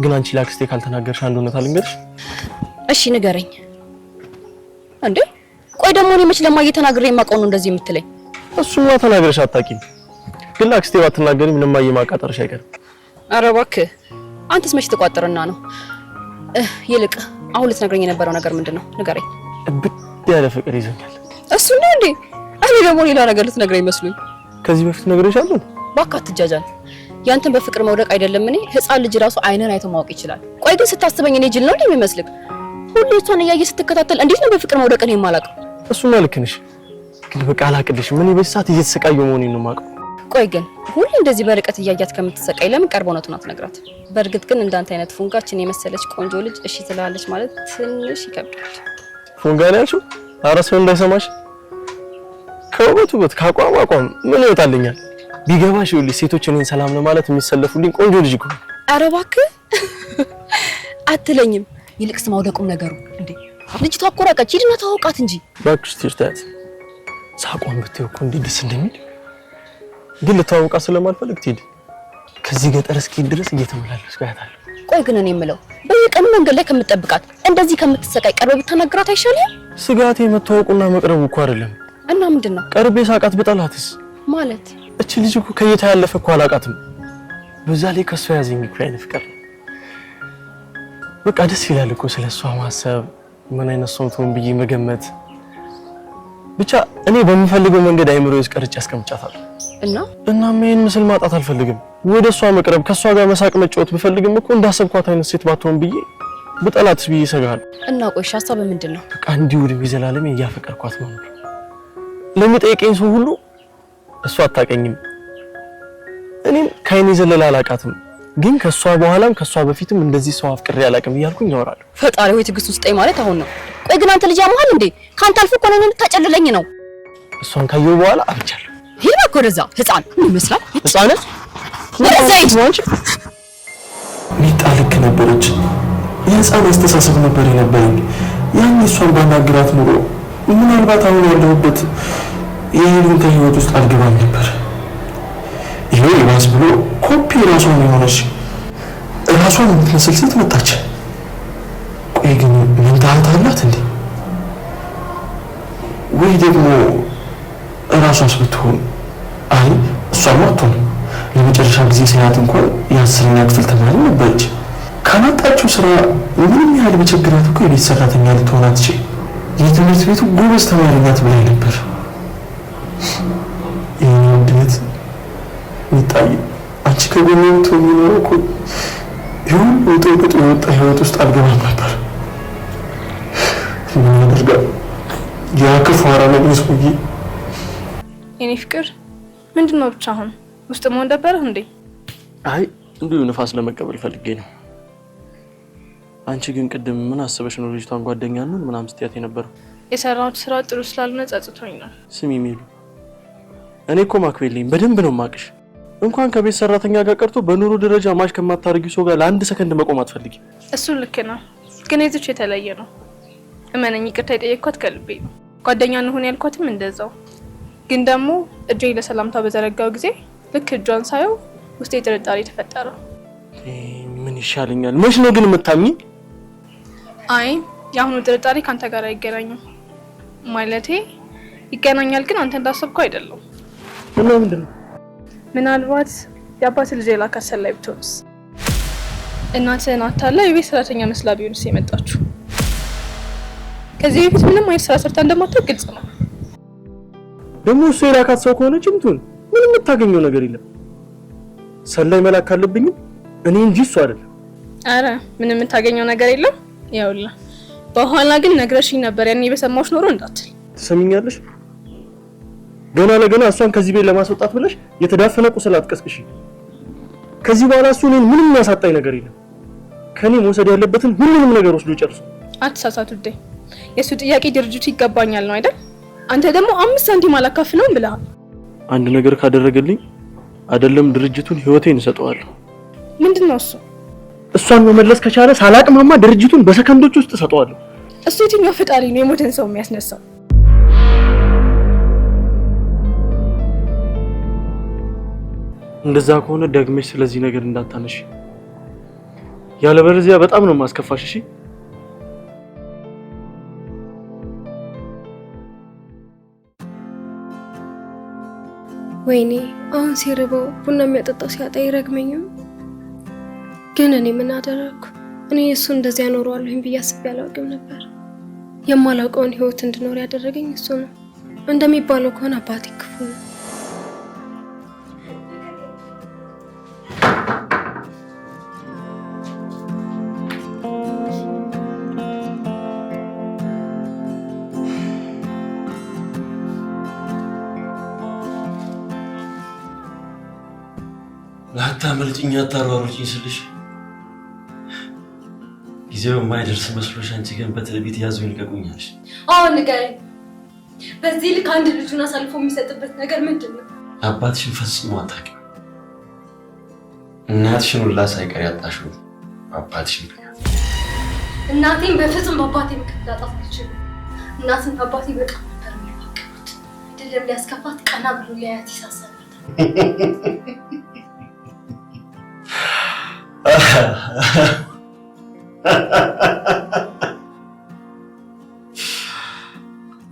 ግን አንቺ ላክስቴ ካልተናገርሽ አንድ እውነት አልንገርሽ? እሺ ንገረኝ። እንዴ ቆይ ደግሞ እኔ መች ለማየ ተናግሬ የማውቀው ነው እንደዚህ የምትለኝ? እሱማ ተናግረሽ አታውቂም፣ ግን ላክስቴ ባትናገሪም ለማየ ማቃጠርሽ አይቀርም። ኧረ እባክህ አንተስ መች ተቋጥረና ነው? ይልቅ አሁን ልትነግረኝ የነበረው ነገር ምንድነው? ንገረኝ። እብድ ያለ ፍቅር ይዘኛል። እሱ ነው እንዴ? እኔ ደግሞ ሌላ ነገር ልትነግረኝ መስሎኝ። ከዚህ በፊት ነግሬሻለሁ። እባክህ አትጃጃል። ያንተን በፍቅር መውደቅ አይደለም እኔ ህፃን ልጅ ራሱ አይነን አይቶ ማወቅ ይችላል። ቆይ ግን ስታስበኝ እኔ ጅል ነው እንዴ የሚመስልህ? ሁሉ እሷን እያየ ስትከታተል እንዴት ነው በፍቅር መውደቅ ነው የማላውቀው? እሱማ ልክ ነሽ፣ ግን በቃ አላቅልሽም። እኔ በዚህ ሰዓት እየተሰቃየሁ መሆኔን ነው የማውቀው። ቆይ ግን ሁሌ እንደዚህ በርቀት እያያት ከምትሰቃይ ለምን ቀርቦ እውነቱን አትነግራት? በእርግጥ ግን እንዳንተ አይነት ፉንጋችን የመሰለች ቆንጆ ልጅ እሺ ትላለች ማለት ትንሽ ይከብዳል። ፉንጋ ነው ያልሽው? ኧረ ሰው እንዳይሰማሽ። ከውበት ውበት ከአቋም አቋም ምን ይወጣልኛል? ቢገባሽ ይኸውልሽ ሴቶች እኔን ሰላም ለማለት የሚሰለፉልኝ ቆንጆ ልጅ እኮ። ኧረ እባክህ አትለኝም። ይልቅስ ማውደቁም ነገሩ እንዴ ልጅቷ አቆራቀች። ሂድና ታውቃት እንጂ እባክሽ ትርታት። ሳቋን ብትይው እኮ እንዴት ደስ እንደሚል። ግን ልታውቃት ስለማልፈልግ ትሄድ ከዚህ ገጠር እስኪ ድረስ እየተመላለስኩ አያታለሁ። ቆይ ግን እኔ የምለው በየቀኑ መንገድ ላይ ከምትጠብቃት እንደዚህ ከምትሰቃይ ቀርበህ ብታናግራት አይሻልም? ስጋቴ መታወቁና መቅረቡ እኮ አይደለም። እና ምንድነው? ቀርቤ ሳቃት በጠላትስ ማለት እቺ ልጅ እኮ ከየታ ያለፈ እኮ አላውቃትም። በዛ ላይ ከሷ ያዘኝ እኮ አይነ ፍቅር። በቃ ደስ ይላል እኮ ስለሷ ማሰብ፣ ምን አይነት ሰው ትሆን ብዬ መገመት። ብቻ እኔ በምፈልገው መንገድ አይምሮዬ ውስጥ ቀርጬ አስቀምጫታለሁ። እናም ይሄን ምስል ማጣት አልፈልግም። ወደ እሷ መቅረብ፣ ከሷ ጋር መሳቅ መጫወት ብፈልግም እኮ እንዳሰብኳት አይነት ሴት ባትሆን ብዬ በጠላትስ ብዬ እሰጋለሁ። እና ቆይ ሀሳብ ምንድነው? በቃ እንዲሁ ወደ ዘላለም እያፈቀርኳት ነው። ለሚጠይቀኝ ሰው ሁሉ እሷ አታውቀኝም፣ እኔም ከአይኔ ዘለላ አላውቃትም፣ ግን ከሷ በኋላም ከሷ በፊትም እንደዚህ ሰው አፍቅሬ አላውቅም እያልኩኝ ያወራለሁ። ፈጣሪ ወይ ትዕግስት ውስጠኝ ማለት አሁን ነው። ቆይ ግን አንተ ልጅ አማሃል እንዴ? ካንተ አልፎ እኮ ነው ልታጨልለኝ ነው። እሷን ካየሁ በኋላ አብቻለሁ። ይሄ እኮ ወደዛ ህፃን ምን ይመስላል? ህፃን ወደዛ ይወንጭ ሚጣ ልክ ነበረች። የህፃን አስተሳሰብ ነበር የነበረኝ። ያን እሷን ባናግራት ኑሮ ምናልባት አሁን ያለሁበት የሄሉን ከህይወት ውስጥ አልገባም ነበር። ይሄ ይባስ ብሎ ኮፒ ራሷን የሆነች ራሷን የምትመስል ሴት መጣች። ቆይ ግን ምን ታህት አላት እንዴ? ወይ ደግሞ ራሷስ ብትሆን? አይ እሷማ አትሆንም። ለመጨረሻ ጊዜ ሳያት እንኳን የ10ኛ ክፍል ተማሪ ነበረች። ካላጣችው ስራ ምንም ያህል በቸግራት እኮ የቤት ሰራተኛ ልትሆን አትችል። የትምህርት ቤቱ ጎበዝ ተማሪ ናት ብላኝ ነበር። ይሄን ውድነት ሚጣይ አንቺ ከጎኔ ብትሆኚ ኖሮ እኮ ይሁን ውጥንቅጥ የወጣ ህይወት ውስጥ አልገባም ነበር። ምን ያደርጋል ያ ክፉ አረመኔ ሰውዬ። የኔ ፍቅር ምንድነው? ብቻ አሁን ውስጥ መሆን ደበረህ እንዴ? አይ እንዲሁ ንፋስ ለመቀበል ፈልጌ ነው። አንቺ ግን ቅድም ምን አስበሽ ነው ልጅቷን ጓደኛ ነን ምናምን ስትያት የነበረው? የሰራሁት ስራ ጥሩ ስላልሆነ ጸጽቶኝ ነው። ስሚ ሜሉ፣ እኔ እኮ ማክቤልኝ በደንብ ነው ማቅሽ። እንኳን ከቤት ሰራተኛ ጋር ቀርቶ በኑሮ ደረጃ ማሽ ከማታረጊው ሰው ጋር ለአንድ ሰከንድ መቆም አትፈልጊ። እሱ ልክ ነው፣ ግን የዚች የተለየ ነው። እመነኝ፣ ይቅርታ የጠየቅኳት ከልቤ ነው። ጓደኛ እንሁን ያልኳትም እንደዛው። ግን ደግሞ እጄን ለሰላምታ በዘረጋው ጊዜ ልክ እጇን ሳየው ውስጤ ጥርጣሬ ተፈጠረ። ምን ይሻለኛል? መች ነው ግን የምታምኚኝ? አይ የአሁኑ ጥርጣሬ ካንተ ጋር አይገናኝም። ማለቴ ይገናኛል፣ ግን አንተ እንዳሰብከው አይደለም። እና ምንድነው? ምናልባት የአባት ልጅ የላካት ሰላይ ብትሆንስ? እናትህን አታላ የቤት ሰራተኛ መስላ ቢሆንስ የመጣችሁ? ከዚህ በፊት ምንም አይነት ስራ ሰርታ እንደማታውቅ ግልጽ ነው። ደግሞ እሱ የላካት ሰው ከሆነች ምትሆን ምንም የምታገኘው ነገር የለም። ሰላይ መላክ ካለብኝ እኔ እንጂ እሱ አይደለም። አረ ምንም የምታገኘው ነገር የለም። ያውላ በኋላ ግን ነግረሽኝ ነበር። ያኔ በሰማሁሽ ኖሮ እንዳትል። ትሰሚኛለሽ? ገና ለገና እሷን ከዚህ ቤት ለማስወጣት ብለሽ የተዳፈነ ቁስል አትቀስቅሽ። ከዚህ በኋላ እሱ እኔን ምንም የሚያሳጣኝ ነገር የለም። ከኔ መውሰድ ያለበትን ሁሉንም ነገር ወስዶ ጨርሶ። አትሳሳቱ ዴ። የሱ ጥያቄ ድርጅቱ ይገባኛል ነው አይደል? አንተ ደግሞ 5 ሳንቲም አላካፍለውም ብለሃል። አንድ ነገር ካደረገልኝ አይደለም ድርጅቱን ህይወቴን እሰጠዋለሁ። ምንድነው እሱ? እሷን መመለስ ከቻለ ሳላቅማማ ድርጅቱን በሰከንዶች ውስጥ ሰጠዋለሁ። እሱ የትኛው ፈጣሪ ነው የሞተን ሰው የሚያስነሳው? እንደዛ ከሆነ ደግመሽ ስለዚህ ነገር እንዳታነሽ፣ ያለበለዚያ በጣም ነው ማስከፋሽ። እሺ ወይኔ አሁን ሲርበው ቡና የሚያጠጣው ሲያጣ ይረግመኛል። ግን እኔ ምን አደረኩ? እኔ እሱ እንደዚያ ኖረዋለሁኝ ብዬ አስቤ አላውቅም ነበር። የማላውቀውን ህይወት እንድኖር ያደረገኝ እሱ ነው። እንደሚባለው ከሆነ አባቴ ክፉ ነው። ላታመልጭኝ አታሯሩጭኝ ስልሽ ጊዜው የማይደርስ መስሎሽ አንቺ ግን በትዕቢት ያዙኝ ልቀቁኛለሽ። አዎ ንገረኝ። በዚህ ልክ አንድ ልጁን አሳልፎ የሚሰጥበት ነገር ምንድን ነው? አባትሽን ፈጽሞ አታውቂም። እናትሽን ሁላ ሳይቀር ያጣሽው አባትሽን ነው። እናቴን በፍጹም በአባቴ ምክንያት ላጣት አልችልም። እናትና አባቴ በጣም ነበር የሚዋቀሩት። አይደለም ሊያስከፋት ቀና ብሎ ሊያያት ይሳሳላታል።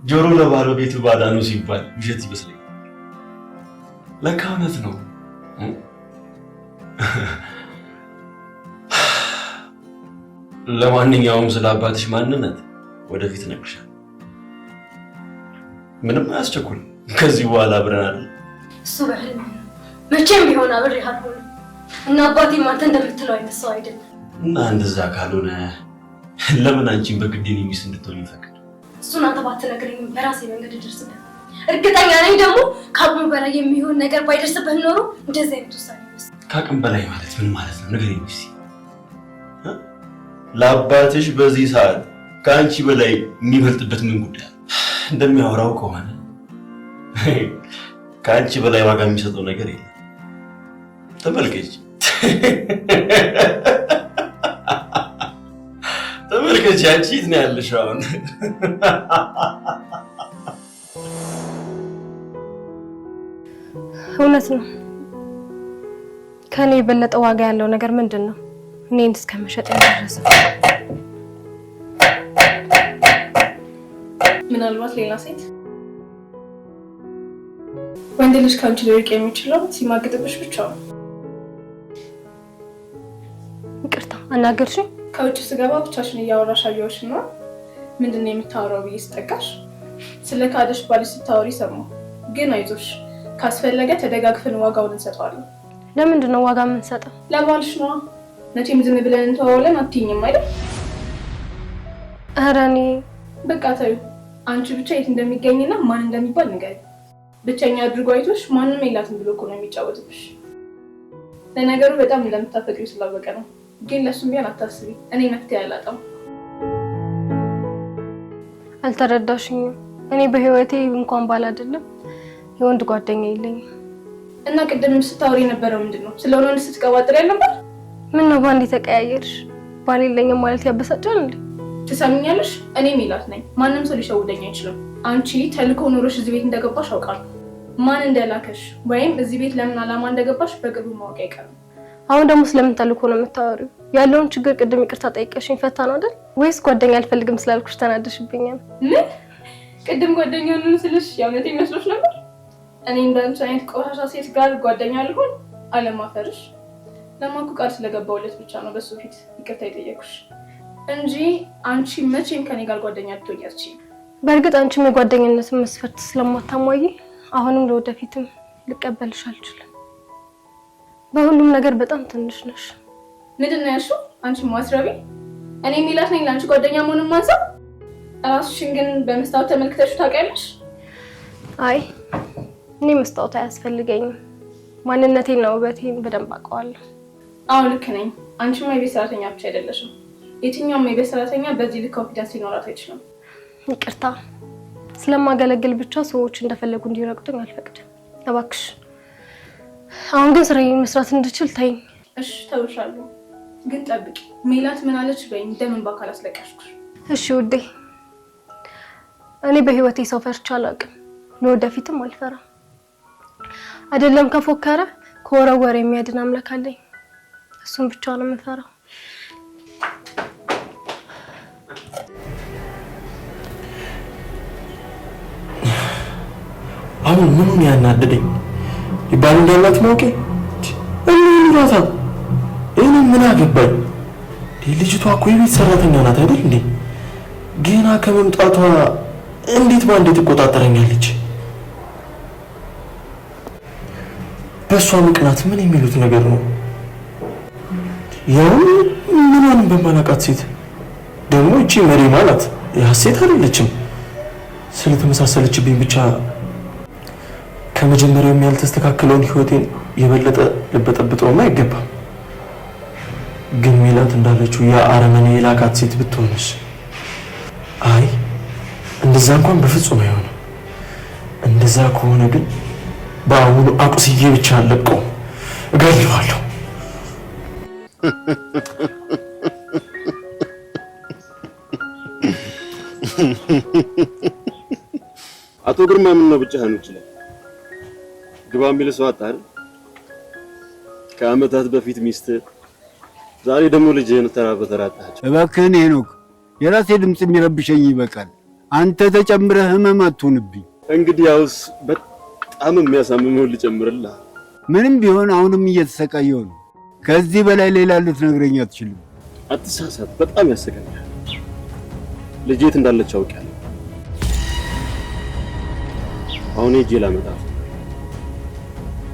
ጆሮ ለባለቤቱ ባዳ ነው ሲባል ውሸት ይመስለኛል። ለካ እውነት ነው። ለማንኛውም ስለ አባትሽ ማንነት ወደፊት እነግርሻለሁ። ምንም አያስቸኩል። ከዚህ በኋላ አብረን አይደል? እሱ በህልም ነው። መቼም ቢሆን አብሬ አልሆንም እና አባቴም አንተ እንደምትለው አይነት ሰው አይደለም። እና እንደዛ ካልሆነ ለምን አንቺን በግድ የኔ ሚስት እንድትሆኝ ይፈቅድ? እሱን አንተ ባትነግረኝም በራሴ መንገድ እደርስበት። እርግጠኛ ነኝ ደግሞ ከአቅሙ በላይ የሚሆን ነገር ባይደርስበት ኖሮ እንደዚህ አይነት ውሳኔ ይወስድ። ከአቅም በላይ ማለት ምን ማለት ነው? ንገረኝ እስኪ። ለአባትሽ በዚህ ሰዓት ከአንቺ በላይ የሚበልጥበት ምን ጉዳይ አለ? እንደሚያወራው ከሆነ ከአንቺ በላይ ዋጋ የሚሰጠው ነገር የለም። ተመልከች ተመልከች፣ አንቺ የት ነው ያለሽው አሁን? እውነት ነው። ከኔ የበለጠ ዋጋ ያለው ነገር ምንድን ነው? እኔን እስከ መሸጥ ያደረሰ ምናልባት ሌላ ሴት ወንድ ልጅ ከአንቺ ሊርቅ የሚችለው ሲማግጥብሽ ብቻ ነው። ይቅርታ አናገርሽኝ? ከውጭ ስገባ ብቻሽን እያወራሽ አየሁሽ እና ምንድን ነው የምታወራው ብዬ ስጠጋሽ ስለ ካደሽ ባልሽ ስታወሪ ሰማሁ። ግን አይዞሽ ካስፈለገ ተደጋግፈን ዋጋውን እንሰጠዋለን። ለምንድን ነው ዋጋ የምንሰጠው? ለባልሽ ነዋ። መቼም ዝም ብለን እንተዋወለን አትይኝም አይደል? ኧረ እኔ በቃ ተይው። አንቺ ብቻ የት እንደሚገኝና ማን እንደሚባል ንገሪ። ብቸኛ አድርጎ አይቶሽ ማንም የላትም ብሎ እኮ ነው የሚጫወትብሽ። ለነገሩ በጣም እንደምታፈቅሪው ስላወቀ ነው። ግን ለሱም ቢሆን አታስቢ፣ እኔ መፍትሄ አላጣም። አልተረዳሽኝም። እኔ በህይወቴ እንኳን ባል አይደለም የወንድ ጓደኛ የለኝም። እና ቅድም ስታወሪ የነበረው ምንድን ነው? ስለሆነ ወንድ ስትቀባጥሪ ያልነበር? ምን ነው ባንዴ ተቀያየርሽ? ባል የለኝም ማለት ያበሳጫል እንዴ? ትሰሚኛለሽ? እኔ ሚላት ነኝ። ማንም ሰው ሊሸውደኝ አይችልም። አንቺ ተልኮ ኖሮሽ እዚህ ቤት እንደገባሽ አውቃለሁ። ማን እንደላከሽ ወይም እዚህ ቤት ለምን ዓላማ እንደገባሽ በቅርቡ ማወቅ አይቀርም። አሁን ደግሞ ስለምን ተልኮ ነው የምታወሪው? ያለውን ችግር ቅድም ይቅርታ ጠይቀሽኝ ፈታ ነው አይደል? ወይስ ጓደኛ አልፈልግም ስላልኩሽ ተናደሽብኛል? ምን? ቅድም ጓደኛውን ስልሽ የእውነት ይመስሎሽ ነበር? እኔ እንዳንቺ አይነት ቆሻሻ ሴት ጋር ጓደኛ ልሆን? አለማፈርሽ። ለማኩ ቃል ስለገባውለት ብቻ ነው በሱ ፊት ይቅርታ የጠየኩሽ እንጂ አንቺ መቼም ከኔ ጋር ጓደኛ ልትሆኚ አትችይም። በእርግጥ አንቺም የጓደኝነትን መስፈርት ስለማታሟይ አሁንም ለወደፊትም ልቀበልሽ አልችልም። በሁሉም ነገር በጣም ትንሽ ነሽ። ምንድን ነው ያልሽው? አንቺ ማስረቢ። እኔ ሚላት ነኝ ለአንቺ ጓደኛ መሆኑን ማንሳው። ራስሽን ግን በመስታወት ተመልክተሽ ታውቂያለሽ? አይ እኔ መስታወት አያስፈልገኝም። ማንነቴና ውበቴን በደንብ አውቀዋለሁ። አዎ ልክ ነኝ። አንቺማ የቤት ሰራተኛ ብቻ አይደለሽም። የትኛውም የቤት ሰራተኛ በዚህ ልክ ኮንፊደንስ ሊኖራት አይችልም። ይቅርታ፣ ስለማገለግል ብቻ ሰዎች እንደፈለጉ እንዲረግጡኝ አልፈቅድም። እባክሽ አሁን ግን ስራዬን መስራት እንድችል ተይኝ። እሺ ተውሻለሁ፣ ግን ጠብቂ። ሜላት ምን አለች በይኝ፣ ደምን በአካል አስለቀሽኩሽ። እሺ ውዴ፣ እኔ በህይወቴ ሰው ፈርቼ አላውቅም፣ ለወደፊትም አልፈራም። አይደለም ከፎከረ ከወረወረ የሚያድን አምላክ አለኝ። እሱን ብቻ ነው የምፈራው። አሁን ምኑን ያናደደኝ ይባል እንዳላት ማውቄ ራታ እኔ ምን አገባኝ? ልጅቷ እኮ የቤት ሰራተኛ ናት አይደል እንዴ? ገና ከመምጣቷ እንዴት ባንዴ ትቆጣጠረኛለች? በእሷ ምክንያት ምን የሚሉት ነገር ነው? ያው ምንም በማላውቃት ሴት ደግሞ እቺ መሪማ ናት፣ ያሴት አይደለችም። ስለተመሳሰለችብኝ ብቻ ከመጀመሪያው ያልተስተካከለውን ህይወቴን የበለጠ ልበጠብጠውም አይገባም። ግን ሜላት እንዳለችው ያ አረመኔ የላካት ሴት ብትሆንስ? አይ እንደዛ እንኳን በፍጹም አይሆንም። እንደዛ ከሆነ ግን በአሁኑ አቁስዬ ብቻ አለቀው እገድለዋለሁ። አቶ ግርማ ምን ነው ብቻህን ይችላል ግባ የሚል ሰው አጣ አይደል? ከአመታት በፊት ሚስት፣ ዛሬ ደግሞ ልጅህን ተራ በተራ አጣቸው። እባክህን ሄኖክ፣ የራሴ ድምፅ የሚረብሸኝ ይበቃል። አንተ ተጨምረህ ህመም አትሆንብኝ። እንግዲህ ያውስ በጣም የሚያሳምመው ልጨምርልህ። ምንም ቢሆን አሁንም እየተሰቃየሁ ነው። ከዚህ በላይ ሌላ ልትነግረኝ አትችልም። አትሳሳት፣ በጣም ያሰጋኛል። ልጄ የት እንዳለች አውቃለሁ። አሁን ሄጄ ላመጣት።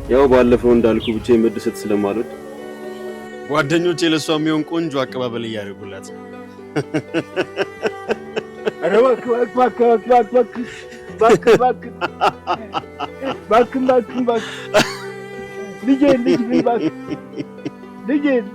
ያው ባለፈው እንዳልኩ ብቻ መደሰት ስለማልወድ ጓደኞቼ ለሷ የሚሆን ቆንጆ አቀባበል እያደረጉላት። ኧረ እባክህ ልጄን